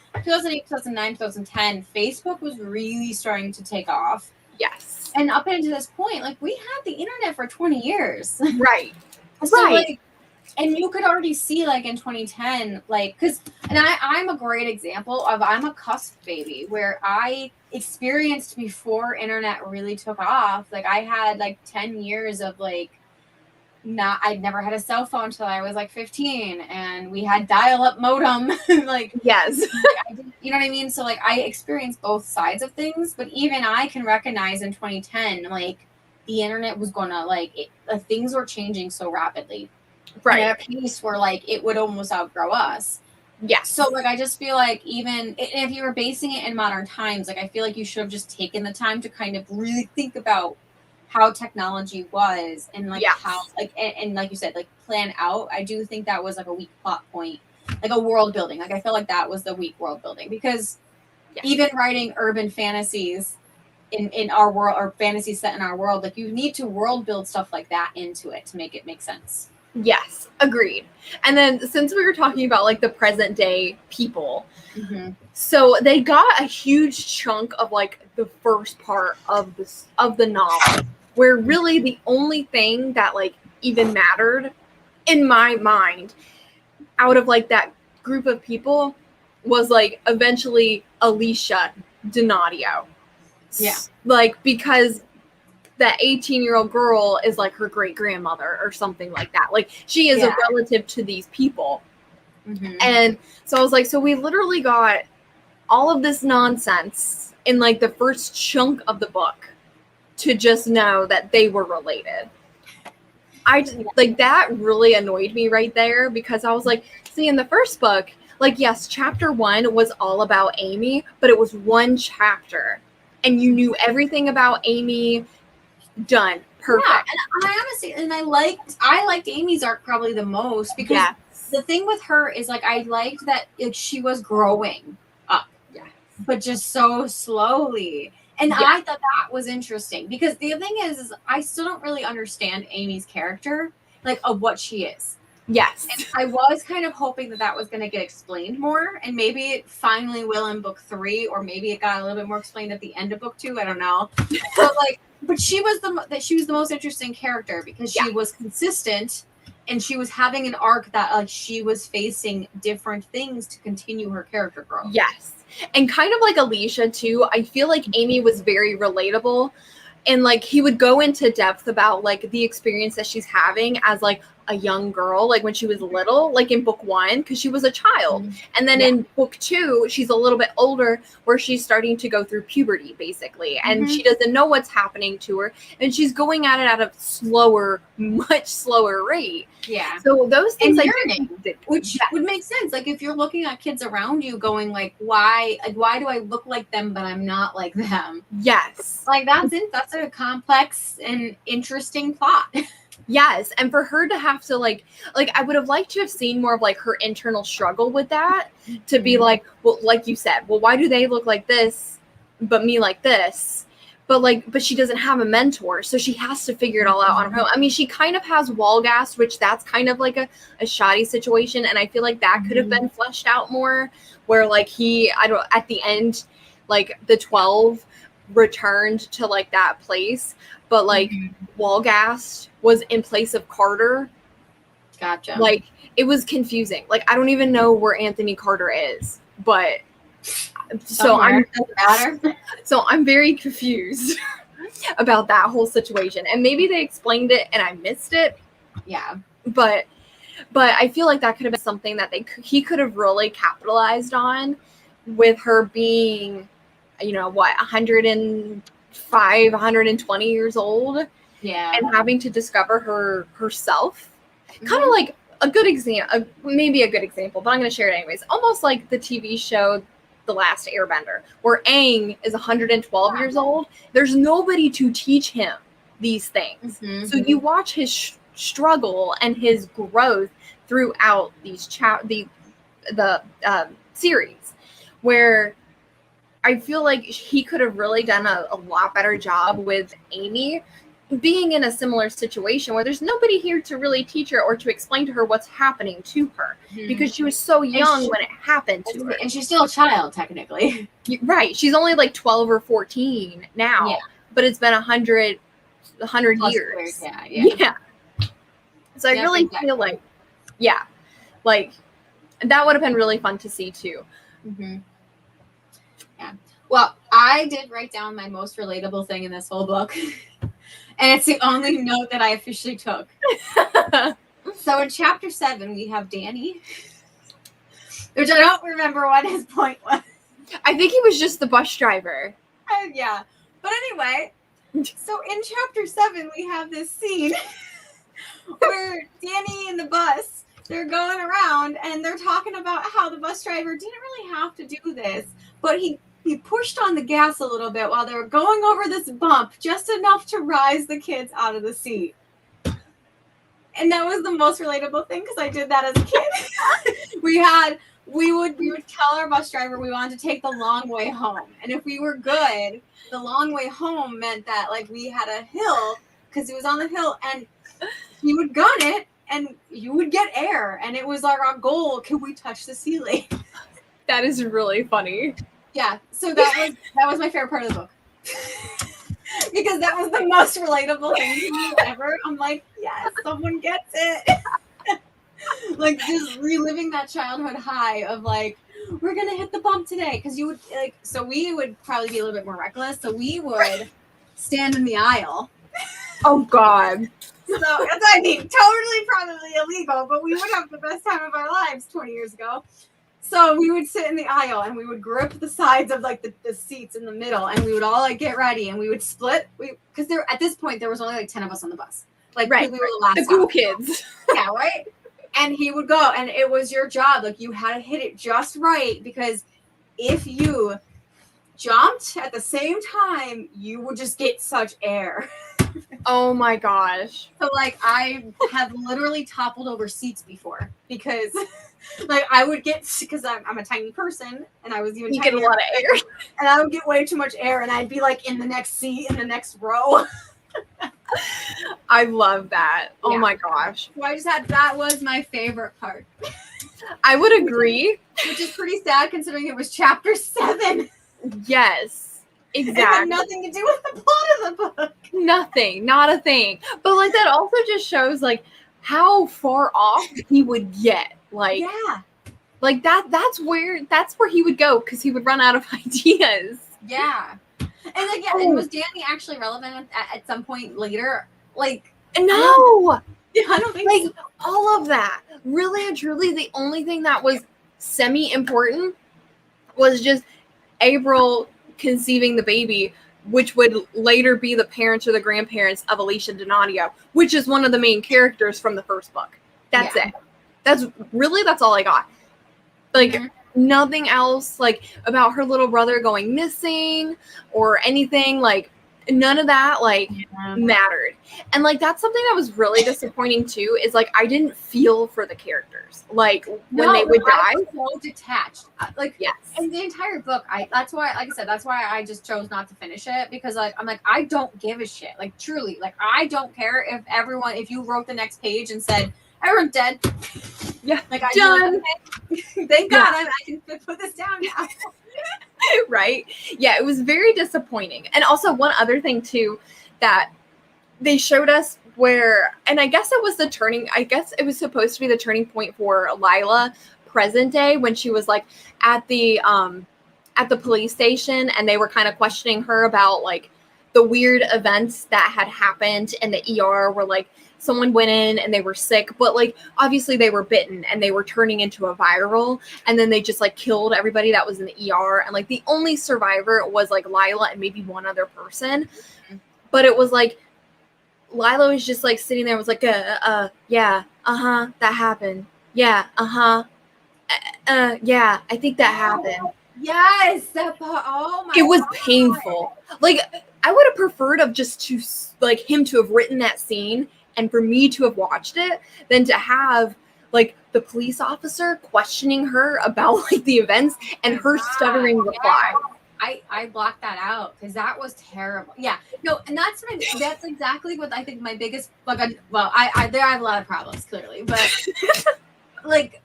2009, 2010, Facebook was really starting to take off. Yes. And up until this point, like we had the internet for 20 years. Right. So like, and you could already see like in 2010, like, I'm a great example of, I'm a cusp baby where I experienced before internet really took off. Like I had like 10 years of like, I'd never had a cell phone until I was like 15, and we had dial-up modem. Like, yes, you know what I mean? So like I experienced both sides of things, but even I can recognize in 2010, like the internet was gonna things were changing so rapidly, right? At a pace where like it would almost outgrow us. Yeah. So like I just feel like even if you were basing it in modern times, like I feel like you should have just taken the time to kind of really think about how technology was, and like how like and like you said, like plan out. I do think that was like a weak plot point, like a world building. Like I feel like that was the weak world building, because even writing urban fantasies in our world, or fantasies set in our world, like you need to world build stuff like that into it to make it make sense. Yes, agreed. And then since we were talking about like the present day people, so they got a huge chunk of like the first part of the novel, where really the only thing that like even mattered in my mind out of like that group of people was like eventually Alicia Donadio. Yeah. Like, because that 18-year-old girl is like her great grandmother or something like that. Like she is a relative to these people. And so I was like, so we literally got all of this nonsense in like the first chunk of the book to just know that they were related. Like that really annoyed me right there, because I was like, see, in the first book, like, yes, chapter 1 was all about Amy, but it was one chapter and you knew everything about Amy. Done. Perfect. Yeah, and I honestly, and I liked Amy's arc probably the most, because the thing with her is like I liked that she was growing up, but just so slowly. And I thought that was interesting, because the thing is I still don't really understand Amy's character, like of what she is. Yes. And I was kind of hoping that was going to get explained more, and maybe it finally will in book 3, or maybe it got a little bit more explained at the end of book 2. I don't know. But like, but she was the most interesting character, because she was consistent and she was having an arc that like she was facing different things to continue her character growth. Yes. And kind of like Alicia too, I feel like Amy was very relatable, and like he would go into depth about like the experience that she's having as like a young girl, like when she was little, like in book 1, because she was a child. And then in book 2, she's a little bit older, where she's starting to go through puberty basically, and she doesn't know what's happening to her, and she's going at it at a much slower rate. Yeah. So those things which would make sense. Like if you're looking at kids around you going like, why do I look like them but I'm not like them? Yes. Like that's a complex and interesting plot. Yes, and for her to have to like I would have liked to have seen more of like her internal struggle with that, to be like, well, like you said, well, why do they look like this but me like this? But she doesn't have a mentor, so she has to figure it all out on her own. I mean, she kind of has Walgast, which that's kind of like a shoddy situation, and I feel like that could have been fleshed out more, where like at the end, like the 12 returned to like that place, but like Walgast was in place of Carter. Gotcha. Like it was confusing. Like I don't even know where Anthony Carter is, but so I'm very confused about that whole situation. And maybe they explained it and I missed it. Yeah. But I feel like that could have been something that he could have really capitalized on, with her being, 105, 120 years old. Yeah. And having to discover herself. Kind of like a good example, maybe a good example, but I'm going to share it anyways. Almost like the TV show The Last Airbender, where Aang is 112 years old. There's nobody to teach him these things. So you watch his struggle and his growth throughout these the series, where I feel like he could have really done a lot better job with Amy being in a similar situation, where there's nobody here to really teach her or to explain to her what's happening to her, because she was so young when it happened to her. And she's still a child, technically. Right. She's only like 12 or 14 now, but it's been 100 years. Yeah. So I really feel like, like that would have been really fun to see too. Yeah. Well, I did write down my most relatable thing in this whole book. And it's the only note that I officially took. So in chapter 7, we have Danny, which I don't remember what his point was. I think he was just the bus driver. Yeah. But anyway, so in chapter 7, we have this scene where Danny and the bus, they're going around and they're talking about how the bus driver didn't really have to do this, but he pushed on the gas a little bit while they were going over this bump, just enough to rise the kids out of the seat. And that was the most relatable thing, because I did that as a kid. we would tell our bus driver we wanted to take the long way home. And if we were good, the long way home meant that like we had a hill, because it was on the hill, and he would gun it and you would get air. And it was like our goal, can we touch the ceiling? That is really funny. Yeah, so that was my favorite part of the book. Because that was the most relatable thing to me ever. I'm like, yes, someone gets it. Like just reliving that childhood high of like, we're gonna hit the bump today. Because you would like, so we would probably be a little bit more reckless. So we would stand in the aisle. Oh God. So I mean, totally probably illegal, but we would have the best time of our lives 20 years ago. So we would sit in the aisle and we would grip the sides of like the seats in the middle, and we would all like get ready and we would split. Because there at this point there was only like 10 of us on the bus. Like we were the last. The cool kids. Yeah, right. And he would go, and it was your job. Like you had to hit it just right, because if you jumped at the same time, you would just get such air. Oh my gosh. So like I have literally toppled over seats before, because like I would get, because I'm a tiny person and I was even you get a lot of air, and I would get way too much air, and I'd be like in the next seat in the next row. I love that. Oh my gosh. So that was my favorite part. I would agree. Which is pretty sad considering it was chapter 7. Yes. Exactly. It had nothing to do with the plot of the book. Nothing. Not a thing. But like that also just shows like how far off he would get. Like, Yeah. like that's where he would go, because he would run out of ideas. Yeah. And like, yeah, and was Danny actually relevant at some point later? Like, no, I don't think like so. all of that. Really and truly, the only thing that was semi-important was just April conceiving the baby, which would later be the parents or the grandparents of Alicia Donadio, which is one of the main characters from the first book. That's it. That's all I got. Like, nothing else, like, about her little brother going missing or anything. Like, none of that, like, mattered. And, like, that's something that was really disappointing, too, is, like, I didn't feel for the characters. Like, when they would die. I was so detached. Like, yes. In the entire book, that's why, like I said, that's why I just chose not to finish it, because, like, I'm like, I don't give a shit. Like, truly, like, I don't care if you wrote the next page and said, everyone's dead. Yeah, like, I done. Thank God I can put this down now. Right? Yeah, it was very disappointing. And also, one other thing too, that they showed us where, and I guess it was supposed to be the turning point for Lila present day, when she was like at the police station, and they were kind of questioning her about like the weird events that had happened in the ER, where like someone went in and they were sick, but like obviously they were bitten and they were turning into a viral, and then they just like killed everybody that was in the ER, and like the only survivor was like Lila and maybe one other person. But it was like Lila was just like sitting there, was like yeah, that happened, yeah, yeah, I think that happened. Yes, that part. Oh my! It was painful. Like, I would have preferred of just to like him to have written that scene and for me to have watched it, than to have like the police officer questioning her about like the events and her stuttering reply. I blocked that out because that was terrible. Yeah, no, and that's exactly what I think my biggest I have a lot of problems clearly, but like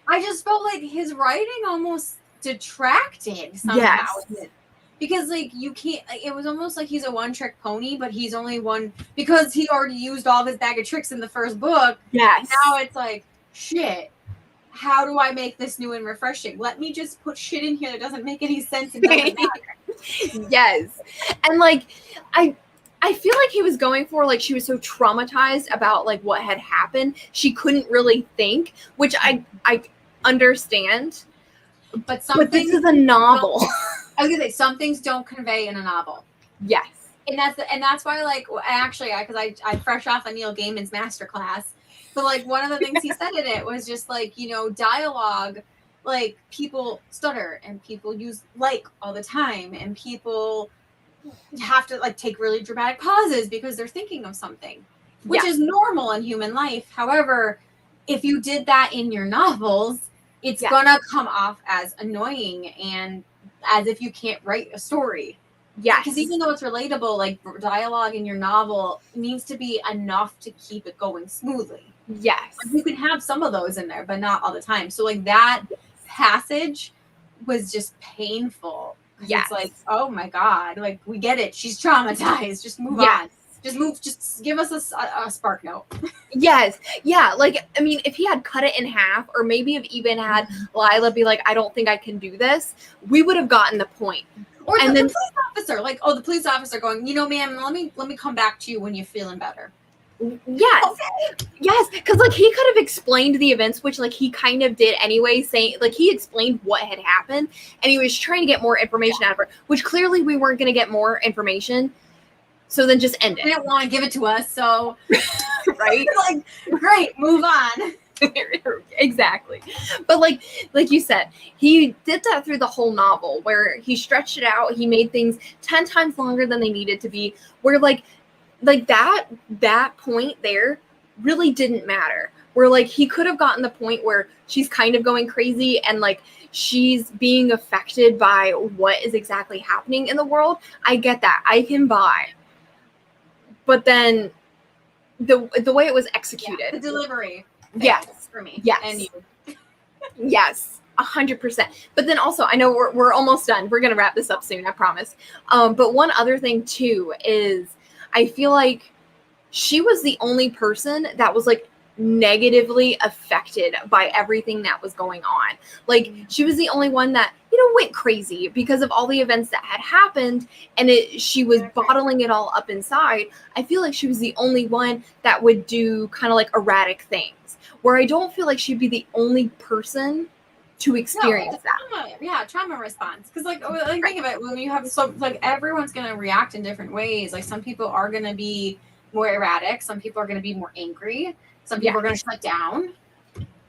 I just felt like his writing almost detracted somehow. Yes. Because like you can't, it was almost like he's a one-trick pony, but he's only one because he already used all of his bag of tricks in the first book. Yes. Now it's like, shit, how do I make this new and refreshing? Let me just put shit in here that doesn't make any sense and doesn't matter. Yes. And like I feel like he was going for, like, she was so traumatized about like what had happened, she couldn't really think, which I understand. But this is a novel. I was gonna say some things don't convey in a novel. Yes. And that's why, like, actually, because I fresh off of Neil Gaiman's masterclass, but like one of the things he said in it was just like, dialogue, like people stutter and people use like all the time, and people have to like take really dramatic pauses because they're thinking of something, which is normal in human life. However, if you did that in your novels, it's gonna come off as annoying and as if you can't write a story. Yeah. Because even though it's relatable, like dialogue in your novel needs to be enough to keep it going smoothly. Yes. Like, you can have some of those in there, but not all the time. So like that passage was just painful. Yes. It's like, oh my God, like we get it. She's traumatized. Just move on. Just give us a spark note. Yes. Yeah. Like, I mean, if he had cut it in half, or maybe have even had Lila be like, I don't think I can do this, we would have gotten the point. Or the police officer, like, the police officer going, ma'am, let me come back to you when you're feeling better. Yes. Okay. Yes. Because like he could have explained the events, which like he kind of did anyway, saying like he explained what had happened and he was trying to get more information out of her, which clearly we weren't going to get more information. So then just end it. They didn't want to give it to us, so right? Like, great, move on. Exactly. But like you said, he did that through the whole novel, where he stretched it out. He made things 10 times longer than they needed to be, where like that point there really didn't matter, where like he could have gotten the point where she's kind of going crazy and like she's being affected by what is exactly happening in the world. I get that. I can buy. But then the way it was executed, the delivery. Yes. For me. Yes. And you. Yes. 100%. But then also, I know we're almost done. We're going to wrap this up soon, I promise. But one other thing too is I feel like she was the only person that was like negatively affected by everything that was going on. Like, she was the only one that, went crazy because of all the events that had happened, and she was bottling it all up inside. I feel like she was the only one that would do kind of like erratic things, where I don't feel like she'd be the only person to experience that. Trauma response. Because think of it, when you have everyone's gonna react in different ways. Like, some people are gonna be more erratic, some people are gonna be more angry, some people are gonna shut down.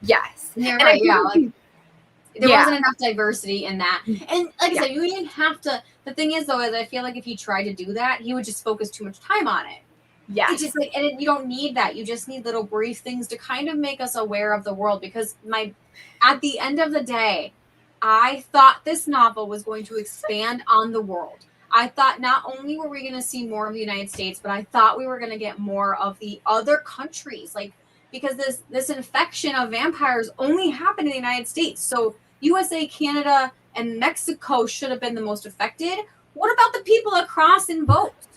Yes. And you're right, there wasn't enough diversity in that. And like I said, you didn't have to. The thing is, though, is I feel like if he tried to do that, he would just focus too much time on it. Yeah. It's just you don't need that. You just need little brief things to kind of make us aware of the world. Because at the end of the day, I thought this novel was going to expand on the world. I thought not only were we going to see more of the United States, but I thought we were going to get more of the other countries. Because this infection of vampires only happened in the United States. So USA, Canada, and Mexico should have been the most affected. What about the people across in boats?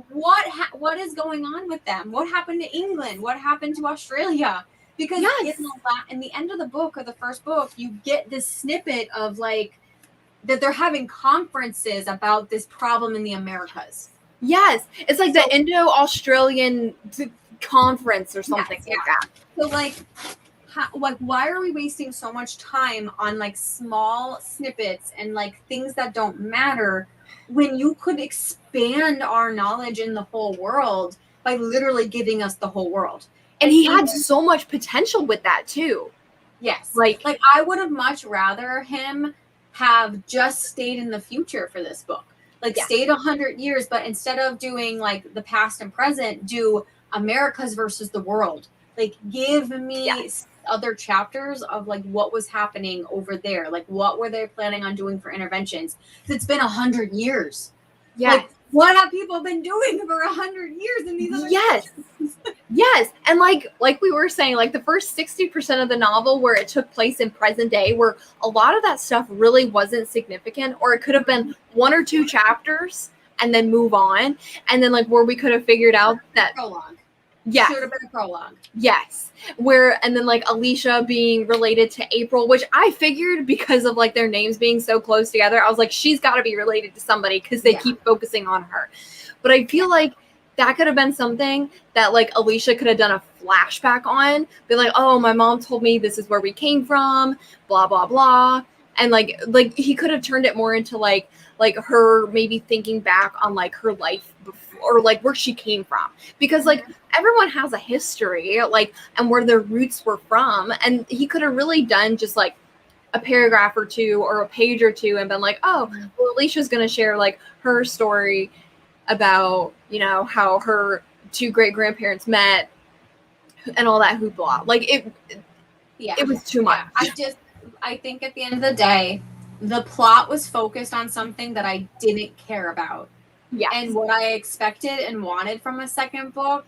What is going on with them? What happened to England? What happened to Australia? Because in the end of the book, or the first book, you get this snippet of that they're having conferences about this problem in the Americas. Yes, it's like the Indo-Australian conference or something like that. So why are we wasting so much time on small snippets and things that don't matter, when you could expand our knowledge in the whole world by literally giving us the whole world? And he had so much potential with that too. Yes. I would have much rather him have just stayed in the future for this book. Stayed 100 years, but instead of doing the past and present, do Americas versus the world. Give me other chapters of what was happening over there. What were they planning on doing for interventions? It's been 100 years. Yeah. What have people been doing for 100 years in these other countries? Yes. And like we were saying, the first 60% of the novel, where it took place in present day, where a lot of that stuff really wasn't significant, or it could have been 1 or 2 chapters and then move on. And then where we could have figured out that prologue. Yeah. Should have been a prologue. Yes. And then Alicia being related to April, which I figured because of their names being so close together. I was like, she's got to be related to somebody because they keep focusing on her. But I feel like that could have been something that Alicia could have done a flashback on. Be like, oh, my mom told me this is where we came from, blah, blah, blah. And he could have turned it more into her maybe thinking back on her life before, or where she came from, because everyone has a history, and where their roots were from. And he could have really done just a paragraph or 2 or a page or 2 and been oh, well, Alicia's going to share her story about, how her 2 great grandparents met and all that hoopla. It was too much. I think at the end of the day, the plot was focused on something that I didn't care about. Yeah. And what I expected and wanted from a second book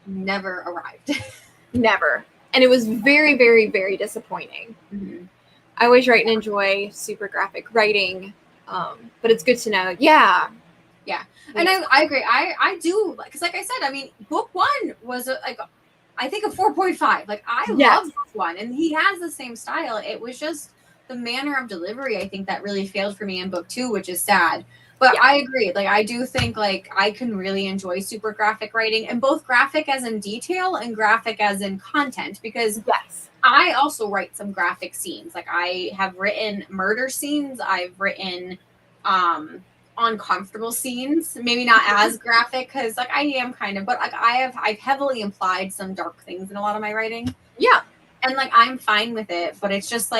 never arrived. Never. And it was very, very, very disappointing. Mm-hmm. I always write and enjoy super graphic writing, but it's good to know. Yeah. And I agree. I do, because I said, book 1 was I think a 4.5. I love book 1, and he has the same style. It was just the manner of delivery, I think, that really failed for me in book 2, which is sad. But I agree. I do think I can really enjoy super graphic writing, and both graphic as in detail and graphic as in content, because I also write some graphic scenes. I have written murder scenes. I've written uncomfortable scenes, maybe not as graphic, because I am kind of, but I've heavily implied some dark things in a lot of my writing. Yeah. And I'm fine with it, but it's just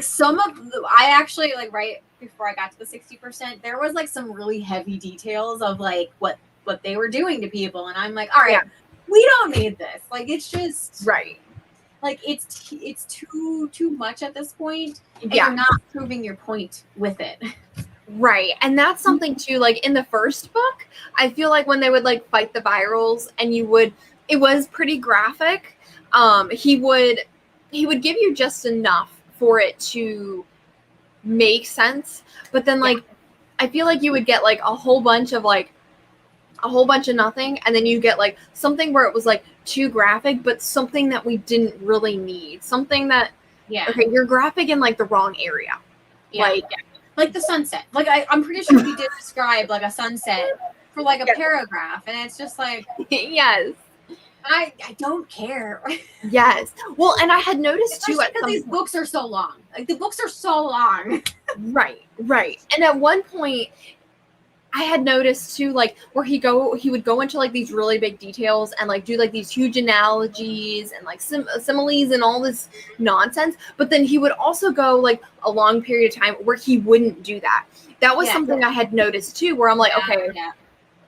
some of I actually right before I got to the 60%, there was some really heavy details of what they were doing to people, and I'm all right, we don't need this. It's just right. It's too much at this point, and you're not proving your point with it. Right. And that's something too, in the first book, I feel when they would fight the virals, and it was pretty graphic. He would give you just enough for it to make sense, but then I feel you would get a whole bunch of a whole bunch of nothing, and then you get like something where it was like too graphic, but something that we didn't really need. Something that, okay, you're graphic in like the wrong area. Like the sunset. Like I'm pretty sure he did describe like a sunset for like a paragraph, and it's just like yes. I don't care. Yes. Well, and I had noticed too because these books are so long. Like the books are so long. Right. And at one point I had noticed too, like where he would go into like these really big details and like do like these huge analogies and like similes and all this nonsense. But then he would also go like a long period of time where he wouldn't do that. That was something I had noticed too, where I'm like, okay,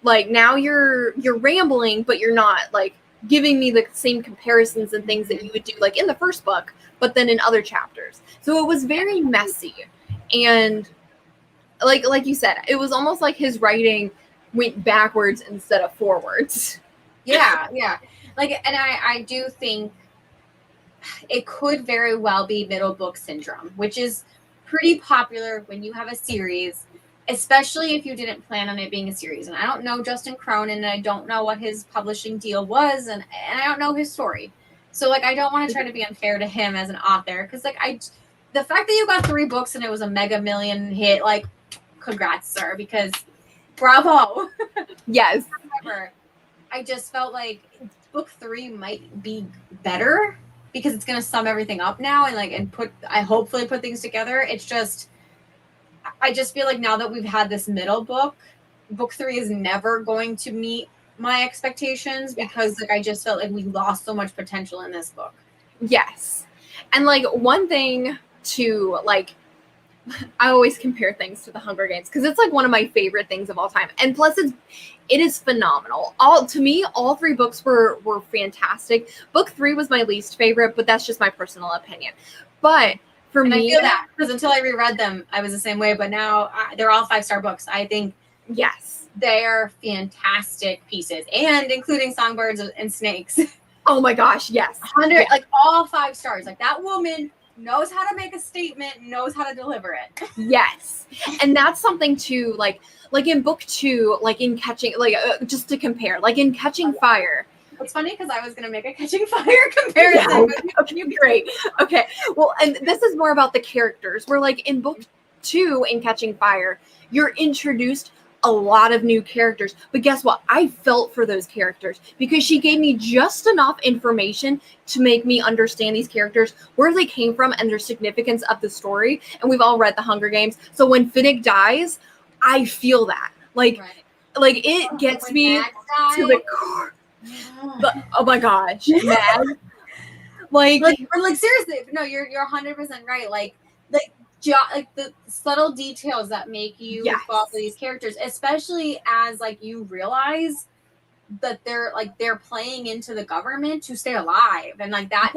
like now you're rambling, but you're not like giving me the same comparisons and things that you would do like in the first book, but then in other chapters. So it was very messy. And like you said, it was almost like his writing went backwards instead of forwards. Yeah. Like, and I do think it could very well be middle book syndrome, which is pretty popular when you have a series, especially if you didn't plan on it being a series. And I don't know Justin Cronin, and I don't know what his publishing deal was, and I don't know his story. So, like, I don't want to try to be unfair to him as an author, because, like, the fact that you got 3 books and it was a mega million hit, like, congrats, sir, because bravo. Yes. However, I just felt like book 3 might be better because it's going to sum everything up now and hopefully put things together. It's just, I just feel like now that we've had this middle book 3 is never going to meet my expectations because like I just felt like we lost so much potential in this book. Yes. And like one thing to like, I always compare things to the Hunger Games because it's like one of my favorite things of all time. And plus it is phenomenal. To me, all 3 books were fantastic. Book 3 was my least favorite, but that's just my personal opinion. But for me, I feel that because until I reread them, I was the same way. But now they're all 5-star books. I think they are fantastic pieces, and including Songbirds and Snakes. Oh my gosh, yes, 100 like all 5 stars. Like that woman knows how to make a statement, knows how to deliver it. Yes, and that's something too. Like in book 2, like in Catching, like just to compare, like in Catching Fire. It's funny because I was going to make a Catching Fire comparison. Yeah, okay, great. Okay, well, and this is more about the characters. Where like in book 2 in Catching Fire, you're introduced a lot of new characters. But guess what? I felt for those characters because she gave me just enough information to make me understand these characters, where they came from, and their significance of the story. And we've all read The Hunger Games. So when Finnick dies, I feel that. Like it gets me to the core. But, oh my gosh, Mad. like seriously, no, you're 100% right. Like the subtle details that make you fall for these characters, especially as like you realize that they're playing into the government to stay alive, and like that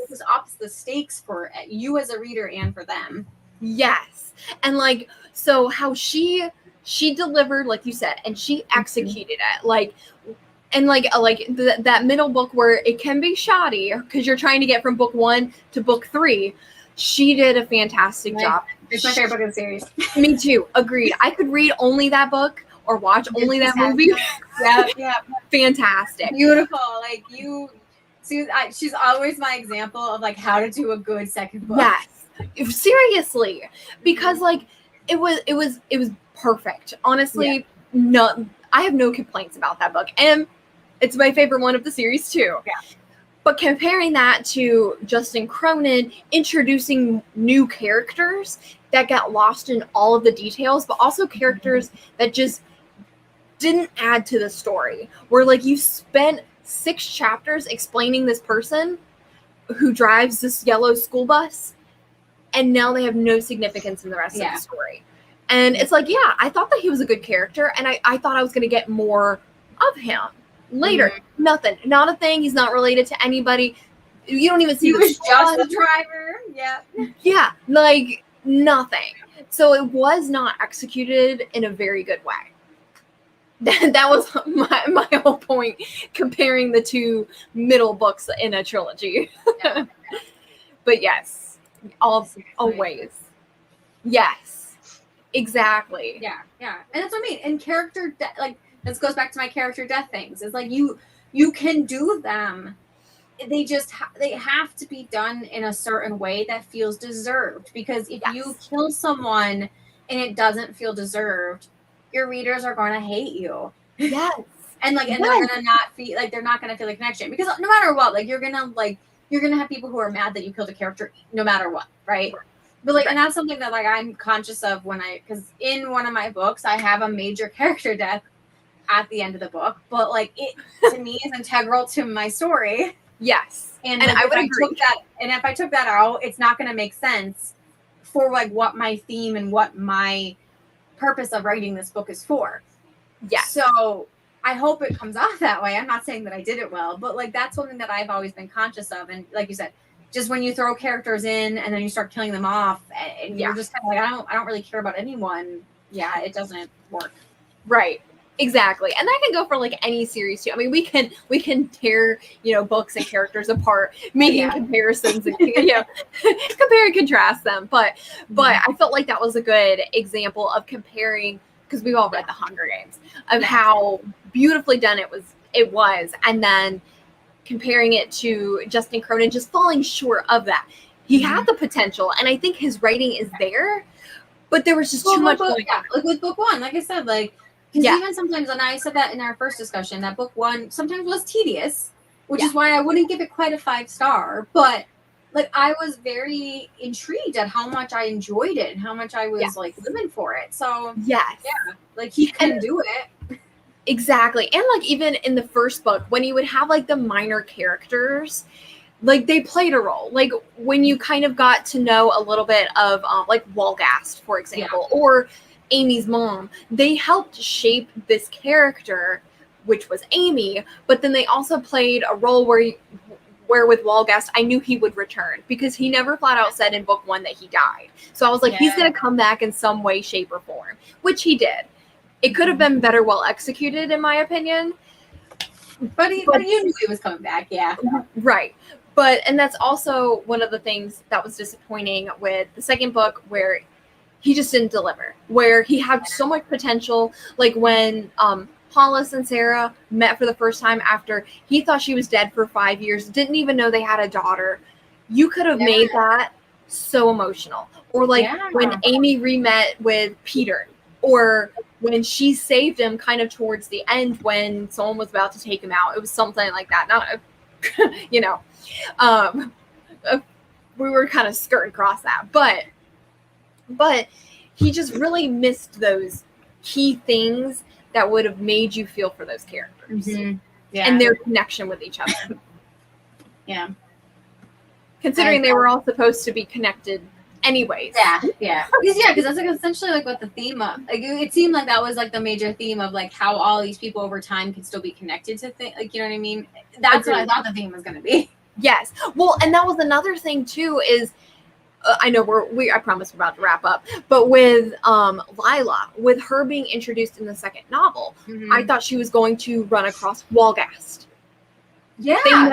just ups the stakes for you as a reader and for them. Yes, and like so how she delivered, like you said, and she executed it like. And that middle book where it can be shoddy because you're trying to get from book 1 to book 3, she did a fantastic job. It's my favorite book in the series. Me too. Agreed. I could read only that book or watch only that movie. Yeah. Fantastic. Beautiful. Like she's always my example of like how to do a good second book. Yes. Seriously. Because like it was perfect. Honestly, I have no complaints about that book. And it's my favorite one of the series too. Yeah. But comparing that to Justin Cronin introducing new characters that got lost in all of the details, but also characters that just didn't add to the story. Where like you spent 6 chapters explaining this person who drives this yellow school bus, and now they have no significance in the rest of the story. And it's like, I thought that he was a good character, and I thought I was going to get more of him. Later, nothing. Not a thing. He's not related to anybody. You don't even see he was just the driver. Yeah, like nothing. So it was not executed in a very good way. That was my whole point, comparing the 2 middle books in a trilogy. But yes, always. Yes, exactly. Yeah. And that's what I mean. And character, like this goes back to my character death things. It's like you can do them. They just they have to be done in a certain way that feels deserved. Because if you kill someone and it doesn't feel deserved, your readers are going to hate you. Yes. And like, and they're gonna not feel like they're not gonna feel the connection, because no matter what, like you're gonna have people who are mad that you killed a character no matter what, right? But like, and that's something that like I'm conscious of because in one of my books I have a major character death at the end of the book, but like it to me is integral to my story. Yes, and like, if I took that out, it's not gonna make sense for like what my theme and what my purpose of writing this book is for. Yeah. So I hope it comes off that way. I'm not saying that I did it well, but like that's something that I've always been conscious of. And like you said, just when you throw characters in and then you start killing them off, and you're just kind of like, I don't really care about anyone. Yeah, it doesn't work. Right. Exactly. And that can go for like any series too. I mean, we can tear, books and characters apart, making comparisons and compare and contrast them. But I felt like that was a good example of comparing, because we've all read The Hunger Games, of how beautifully done it was, and then comparing it to Justin Cronin just falling short of that. He had the potential, and I think his writing is there, but there was just too much going on. Like with book one, like I said, like, because even sometimes, and I said that in our first discussion, that book one sometimes was tedious, which is why I wouldn't give it quite a 5-star, but like I was very intrigued at how much I enjoyed it and how much I was like living for it. So like he can do it. Exactly. And like even in the first book, when you would have like the minor characters, like they played a role. Like when you kind of got to know a little bit of like Walgast, for example, or Amy's mom, they helped shape this character, which was Amy, but then they also played a role where with Walgast, I knew he would return, because he never flat out said in book one that he died. So I was like, he's going to come back in some way, shape, or form, which he did. It could have been better well executed, in my opinion. But you knew he was coming back, Right. And that's also one of the things that was disappointing with the second book, where he just didn't deliver, where he had so much potential. Like when Hollis and Sarah met for the first time after he thought she was dead for 5 years, didn't even know they had a daughter. You could have made that so emotional. Or like when Amy re-met with Peter, or when she saved him kind of towards the end when someone was about to take him out. It was something like that. Not, we were kind of skirting across that, but he just really missed those key things that would have made you feel for those characters and their connection with each other. Considering they were all supposed to be connected anyways. Because that's like essentially like what the theme of, like it seemed like that was like the major theme of like how all these people over time could still be connected to things, like, you know what I mean? That's what I thought the theme was going to be. Yes. Well, and that was another thing too, is I know I promise we're about to wrap up, but with Lila, with her being introduced in the second novel, I thought she was going to run across Walgast. Yes. I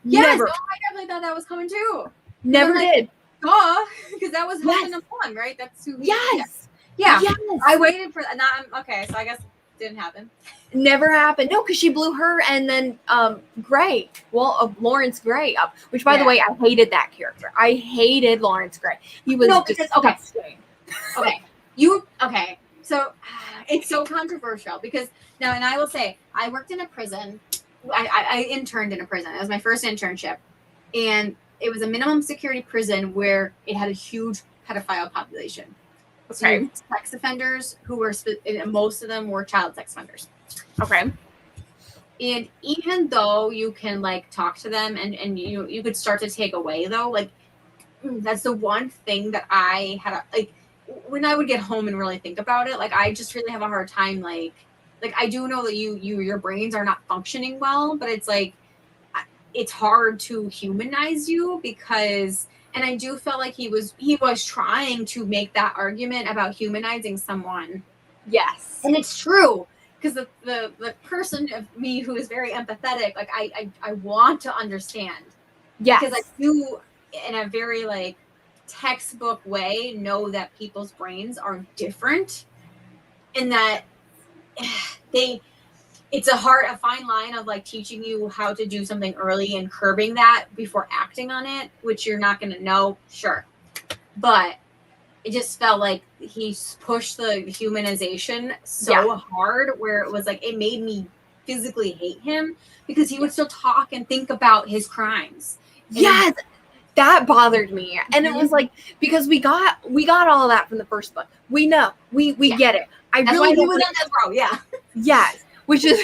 definitely thought that was coming too. Never did. Because that was husband of one, right? That's who he Yes. I waited for that. Okay, so I guess it didn't happen. Never happened. No, because she blew her and then Gray. Well, Lawrence Gray up. Which, by the way, I hated that character. I hated Lawrence Gray. He was disgusting. Okay. So it's so controversial because now, and I will say, I worked in a prison. I interned in a prison. It was my first internship, and it was a minimum security prison where it had a huge pedophile population. Okay. So sex offenders who were, most of them were child sex offenders. Okay. And even though you can like talk to them and you could start to take away though, like that's the one thing that I had like when I would get home and really think about it, like I just really have a hard time like I do know that your brains are not functioning well, but it's like it's hard to humanize you because, and I do feel like he was trying to make that argument about humanizing someone. Yes. And it's true. Because the person of me who is very empathetic, like I want to understand. Yes. Because I do, in a very like textbook way, know that people's brains are different, and that it's a fine line of like teaching you how to do something early and curbing that before acting on it, which you're not going to know. Sure. But it just felt like he pushed the humanization so hard where it was like, it made me physically hate him because he would still talk and think about his crimes. Yes. That bothered me. And it was like, because we got all of that from the first book. We know, we get it. That's really why he was on death row. Yeah. Yes. Which is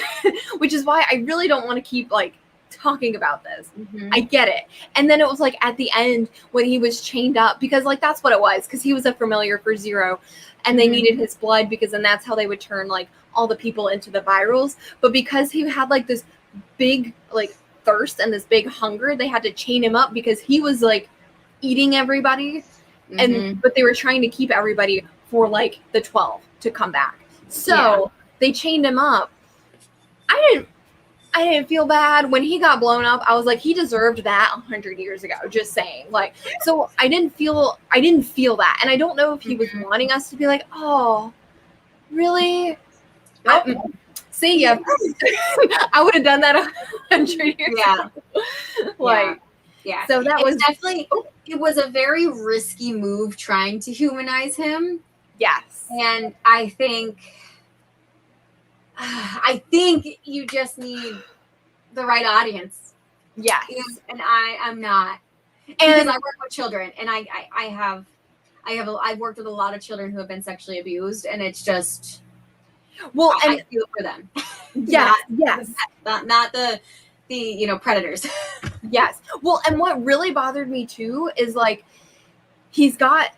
why I really don't want to keep like talking about this. I get it. And then it was like at the end when he was chained up, because like that's what it was, because he was a familiar for Zero and they needed his blood, because then that's how they would turn like all the people into the virals. But because he had like this big like thirst and this big hunger, they had to chain him up because he was like eating everybody. And but they were trying to keep everybody for like the 12 to come back. So they chained him up. I didn't feel bad when he got blown up. I was like, he deserved that 100 years ago. Just saying. Like, so I didn't feel that. And I don't know if he was wanting us to be like, oh, really? Nope. See ya. I would have done that 100 years ago. Like, yeah. So that was definitely, it was a very risky move trying to humanize him. Yes. And I think you just need the right audience. Yes. And I'm not. Because I work with children, and I've worked with a lot of children who have been sexually abused, and it's just, well, and I feel for them. Yes. Not the predators. Yes. Well, and what really bothered me too is like he's got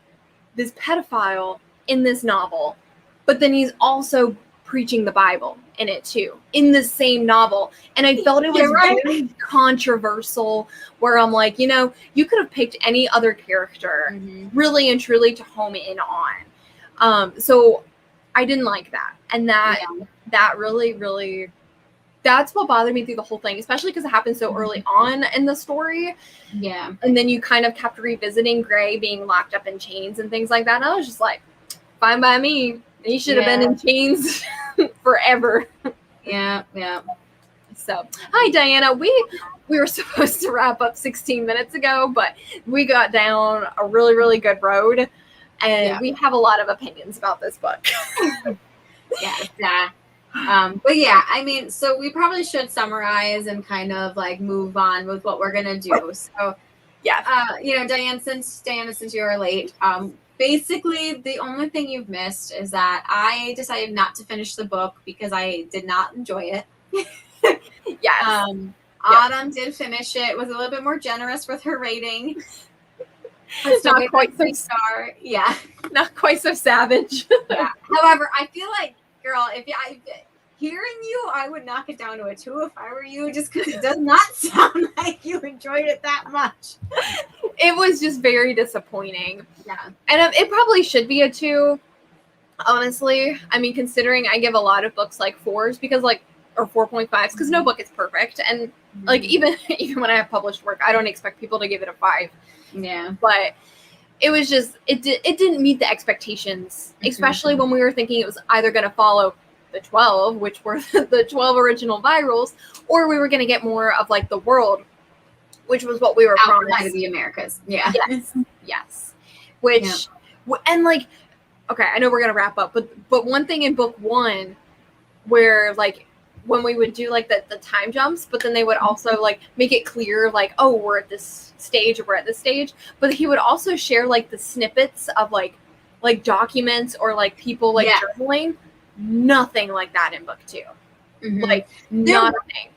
this pedophile in this novel, but then he's also preaching the Bible in it too, in the same novel. And I felt it was very controversial, where I'm like, you could have picked any other character really and truly to home in on. So I didn't like that. And that really, really, that's what bothered me through the whole thing, especially because it happened so early on in the story. Yeah. And then you kind of kept revisiting Gray being locked up in chains and things like that. And I was just like, fine by me. He should have been in chains forever. Yeah. So, hi, Diana. We were supposed to wrap up 16 minutes ago, but we got down a really, really good road. And we have a lot of opinions about this book. But yeah, I mean, so we probably should summarize and kind of like move on with what we're gonna do. So Diana, since you are late, basically the only thing you've missed is that I decided not to finish the book because I did not enjoy it. Autumn did finish it, was a little bit more generous with her rating. Not quite so star. Not quite so savage. However, I feel like, girl, hearing you, I would knock it down to a 2 if I were you, just because it does not sound like you enjoyed it that much. It was just very disappointing. Yeah. And it probably should be a 2, honestly. I mean, considering I give a lot of books like 4s because or 4.5s, because no book is perfect. And like even when I have published work, I don't expect people to give it a 5. Yeah. But it was just, it didn't meet the expectations, especially when we were thinking it was either going to follow the 12, which were the 12 original virals, or we were going to get more of like the world, which was what we were promised. Outside of the Americas. Yeah. Yes. Which, and like, okay, I know we're going to wrap up, but one thing in book 1 where like, when we would do like the time jumps, but then they would also like make it clear like, oh, we're at this stage or we're at this stage. But he would also share like the snippets of like documents or like people like journaling. Nothing like that in book 2. Like nothing.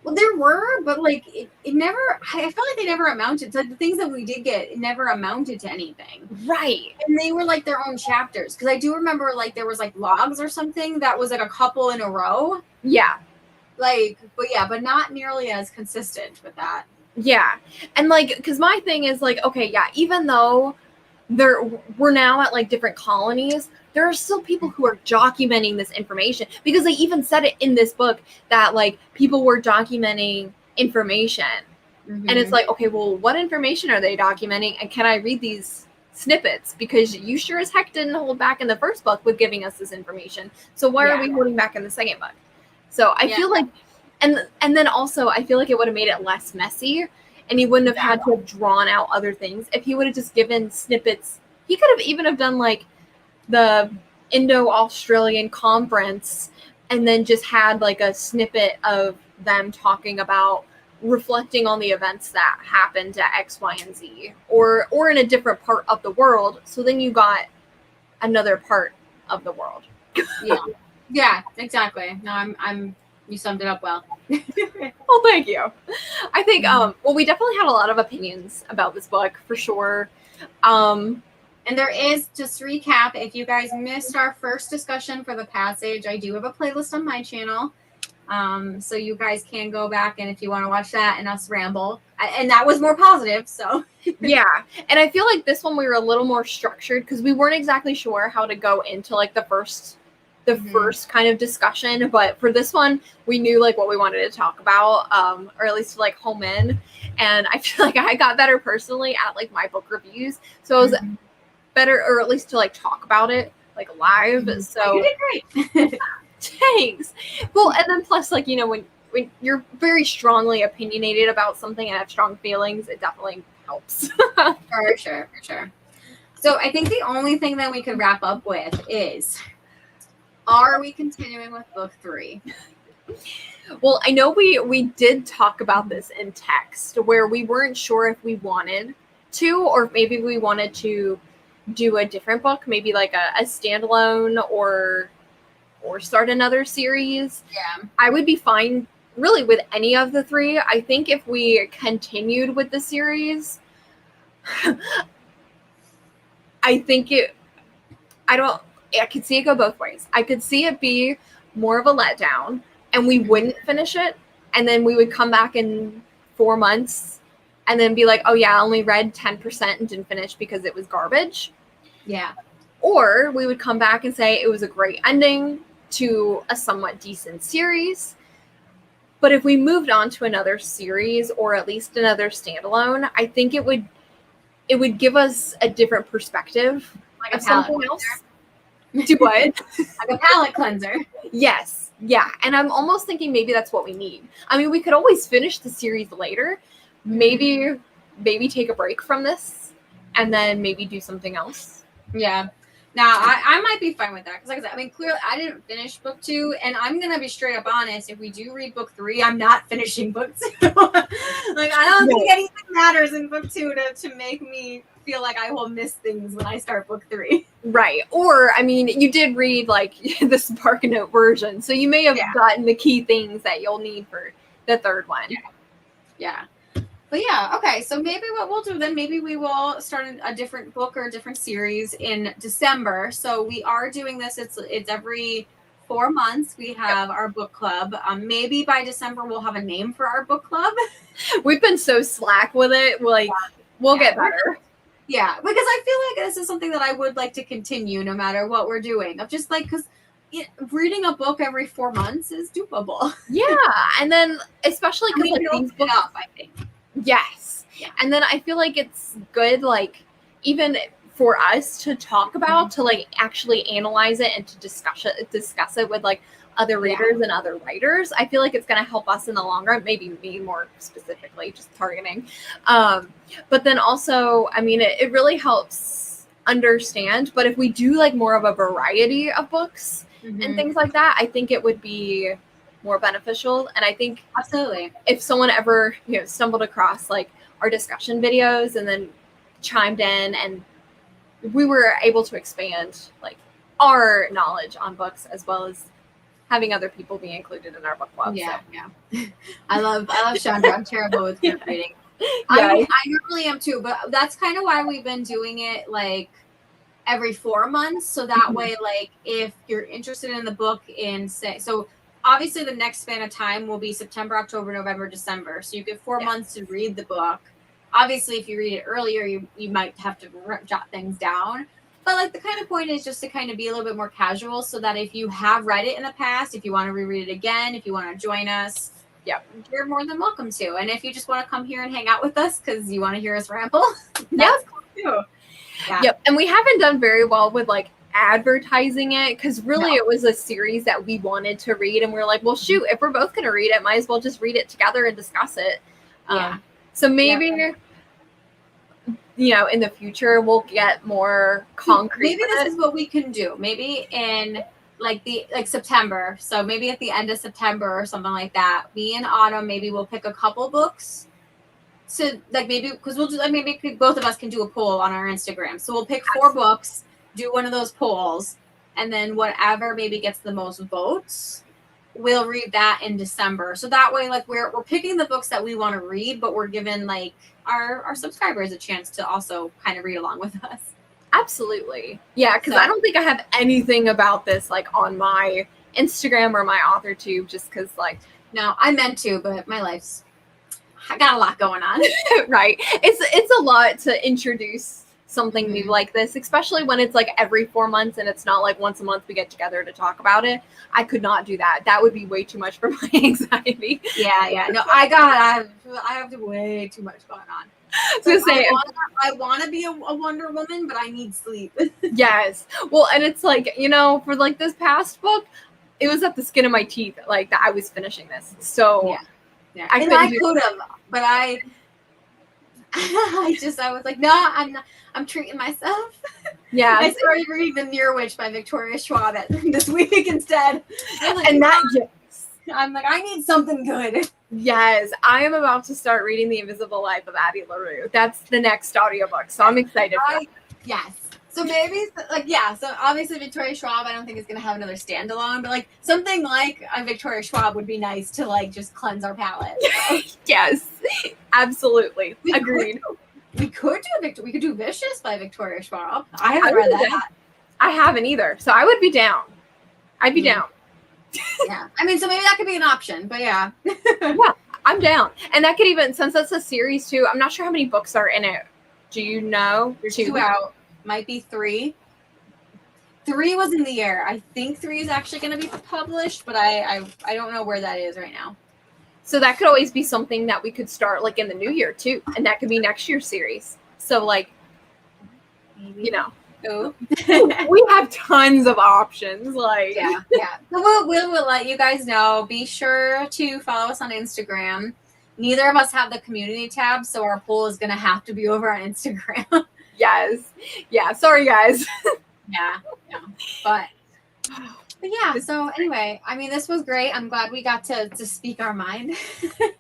Well, there were, but like it never. I felt like they never amounted to the things that we did get. It never amounted to anything, right? And they were like their own chapters. Because I do remember like there was like logs or something that was like a couple in a row. Yeah, but not nearly as consistent with that. Yeah, and like because my thing is like, okay, even though we're now at like different colonies, there are still people who are documenting this information, because they even said it in this book that like people were documenting information. And it's like, okay, well, what information are they documenting? And can I read these snippets? Because you sure as heck didn't hold back in the first book with giving us this information. So why are we holding back in the second book? So I feel like, and then also I feel like it would have made it less messy, and he wouldn't have had to have drawn out other things if he would have just given snippets. He could have even have done like the Indo-Australian conference and then just had like a snippet of them talking about reflecting on the events that happened at X, Y, and Z, or in a different part of the world. So then you got another part of the world. Yeah, exactly. No, I'm you summed it up well. Well, thank you. I think well, we definitely had a lot of opinions about this book for sure. And there is, just to recap, if you guys missed our first discussion for the passage, I do have a playlist on my channel. So you guys can go back, and if you want to watch that and us ramble, and that was more positive. So yeah, and I feel like this one we were a little more structured because we weren't exactly sure how to go into like the first kind of discussion. But for this one, we knew like what we wanted to talk about, or at least like home in. And I feel like I got better personally at like my book reviews, so it was better, or at least to like talk about it like live. So you did great. Thanks. Well, and then plus, like, you know, when you're very strongly opinionated about something and have strong feelings, it definitely helps. For sure. So I think the only thing that we could wrap up with is, are we continuing with book 3? Well, I know we did talk about this in text where we weren't sure if we wanted to, or maybe we wanted to do a different book, maybe like a standalone or start another series. Yeah. I would be fine really with any of the 3. I think if we continued with the series, I could see it go both ways. I could see it be more of a letdown and we wouldn't finish it. And then we would come back in 4 months and then be like, oh yeah, I only read 10% and didn't finish because it was garbage. Yeah. Or we would come back and say it was a great ending to a somewhat decent series. But if we moved on to another series or at least another standalone, I think it would give us a different perspective Like of a palate something cleanser. else. Do what? Like a palate cleanser. Yes. Yeah. And I'm almost thinking maybe that's what we need. I mean, we could always finish the series later. Maybe take a break from this and then maybe do something else. Yeah. Now, I might be fine with that. Because like I said, I mean, clearly I didn't finish book 2. And I'm going to be straight up honest. If we do read book 3, I'm not finishing book 2. Like, I don't think anything matters in book 2 to make me feel like I will miss things when I start book 3. Right. Or, I mean, you did read like the Spark Note version. So you may have gotten the key things that you'll need for the 3rd one. Yeah. But yeah, okay. So maybe what we'll do then, maybe we will start a different book or a different series in December. So we are doing this. It's every 4 months. We have our book club. Maybe by December we'll have a name for our book club. We've been so slack with it. Like we'll get better. Yeah, because I feel like this is something that I would like to continue no matter what we're doing. Of just like, because reading a book every 4 months is doable. Yeah, and then especially because like these books, I think. Yes. Yeah. And then I feel like it's good, like, even for us to talk about, to like actually analyze it and to discuss it with like other readers and other writers. I feel like it's going to help us in the long run, maybe me more specifically, just targeting. But then also, I mean, it really helps understand. But if we do like more of a variety of books and things like that, I think it would be more beneficial. And I think absolutely, if someone ever stumbled across like our discussion videos and then chimed in and we were able to expand like our knowledge on books as well as having other people be included in our book club. Yeah. I love Chandra. I'm terrible with group reading. I normally am too, but that's kind of why we've been doing it like every 4 months. So that way, like if you're interested in the book obviously the next span of time will be September, October, November, December. So you get 4 months to read the book. Obviously, if you read it earlier, you might have to jot things down. But like the kind of point is just to kind of be a little bit more casual so that if you have read it in the past, if you want to reread it again, if you want to join us, you're more than welcome to. And if you just want to come here and hang out with us because you want to hear us ramble, that's cool too. Yep. And we haven't done very well with like advertising it, because really it was a series that we wanted to read, and we're like, well, shoot, if we're both going to read it, might as well just read it together and discuss it. So maybe in the future we'll get more concrete. Maybe this is what we can do. Maybe in like September. So maybe at the end of September or something like that. Me and Autumn, maybe we'll pick a couple books. So like maybe because we'll do like maybe both of us can do a poll on our Instagram. So we'll pick 4 books, do one of those polls, and then whatever maybe gets the most votes, we'll read that in December. So that way, like we're picking the books that we want to read, but we're giving like our subscribers a chance to also kind of read along with us. Absolutely. Yeah, because I don't think I have anything about this like on my Instagram or my AuthorTube, just because like no, I meant to, but I got a lot going on. Right. It's a lot to introduce something new like this, especially when it's like every 4 months and it's not like once a month we get together to talk about it. I could not do that. That would be way too much for my anxiety. Yeah. No, I have way too much going on. So I want to be a Wonder Woman, but I need sleep. Yes. Well, and it's like, for like this past book, it was at the skin of my teeth, like that I was finishing this. So yeah. I could have, but I was like, no, I'm treating myself. Yeah. I started reading The Near Witch by Victoria Schwab this week instead. I'm like, I need something good. Yes, I am about to start reading The Invisible Life of Addie LaRue. That's the next audiobook, so I'm excited for that. Yes. So maybe, so obviously Victoria Schwab, I don't think is going to have another standalone, but like something like a Victoria Schwab would be nice to like just cleanse our palate. Yes, absolutely. Agreed. We could do Vicious by Victoria Schwab. I haven't read that. I haven't either, so I would be down. I'd be down. Yeah. I mean, so maybe that could be an option, but yeah. Yeah, I'm down. And that could even, since that's a series too, I'm not sure how many books are in it. Do you know? There's 2 out. Might be 3. 3 was in the air. I think 3 is actually going to be published, but I don't know where that is right now. So that could always be something that we could start like in the new year too. And that could be next year's series. So like, maybe. Oh. We have tons of options. Like yeah. So we'll let you guys know. Be sure to follow us on Instagram. Neither of us have the community tab, so our poll is going to have to be over on Instagram. Yes. Yeah. Sorry, guys. Yeah. But yeah. So anyway, I mean, this was great. I'm glad we got to speak our mind.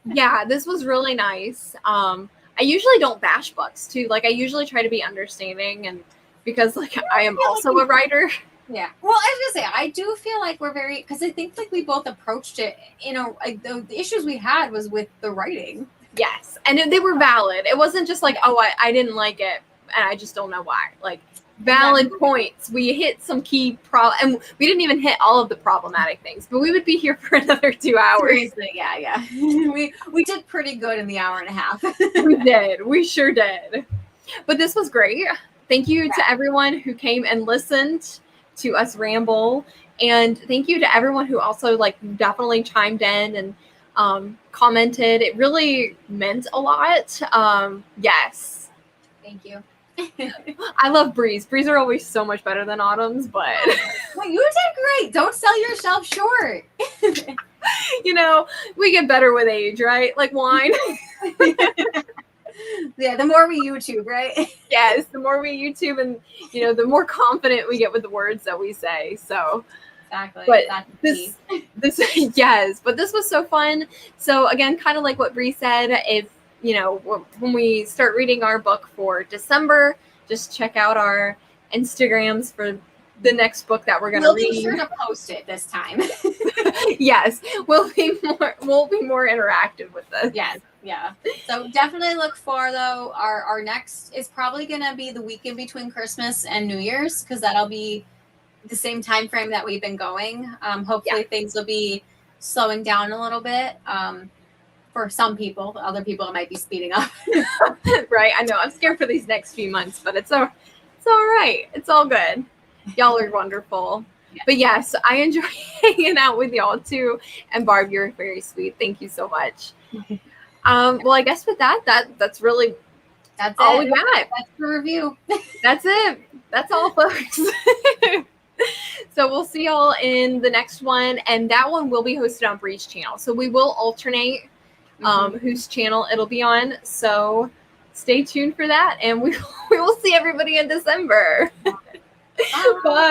Yeah, this was really nice. I usually don't bash books too. Like I usually try to be understanding and. Because like I am also a writer. Yeah. Well, I was gonna say I do feel like we're very because I think like we both approached it. The issues we had was with the writing. Yes, and they were valid. It wasn't just like I didn't like it and I just don't know why. Like valid points. We hit some key and we didn't even hit all of the problematic things. But we would be here for another 2 hours. Seriously, yeah. we did pretty good in the hour and a half. We did. We sure did. But this was great. Thank you to everyone who came and listened to us ramble. And thank you to everyone who also like definitely chimed in and commented. It really meant a lot. Yes. Thank you. I love Bree's. Bree's are always so much better than Autumn's, but well, you did great. Don't sell yourself short. We get better with age, right? Like wine. Yeah, the more we YouTube, right? Yes, the more we YouTube and, the more confident we get with the words that we say. So, exactly. But this, yes, but this was so fun. So again, kind of like what Bree said, if, when we start reading our book for December, just check out our Instagrams for the next book that we're going to read. We'll be sure to post it this time. Yes, we'll be more interactive with this. Yes. Yeah. So definitely look for though our next is probably gonna be the weekend between Christmas and New Year's because that'll be the same time frame that we've been going. Hopefully things will be slowing down a little bit. For some people, other people it might be speeding up. Right. I know. I'm scared for these next few months, but it's all right. It's all good. Y'all are wonderful. Yeah. But yes, I enjoy hanging out with y'all too. And Barb, you're very sweet. Thank you so much. Well, I guess with that's really all we got. That's the review. That's it. That's all, folks. So we'll see y'all in the next one, and that one will be hosted on Bree's channel. So we will alternate whose channel it'll be on. So stay tuned for that, and we will see everybody in December. Bye. Bye.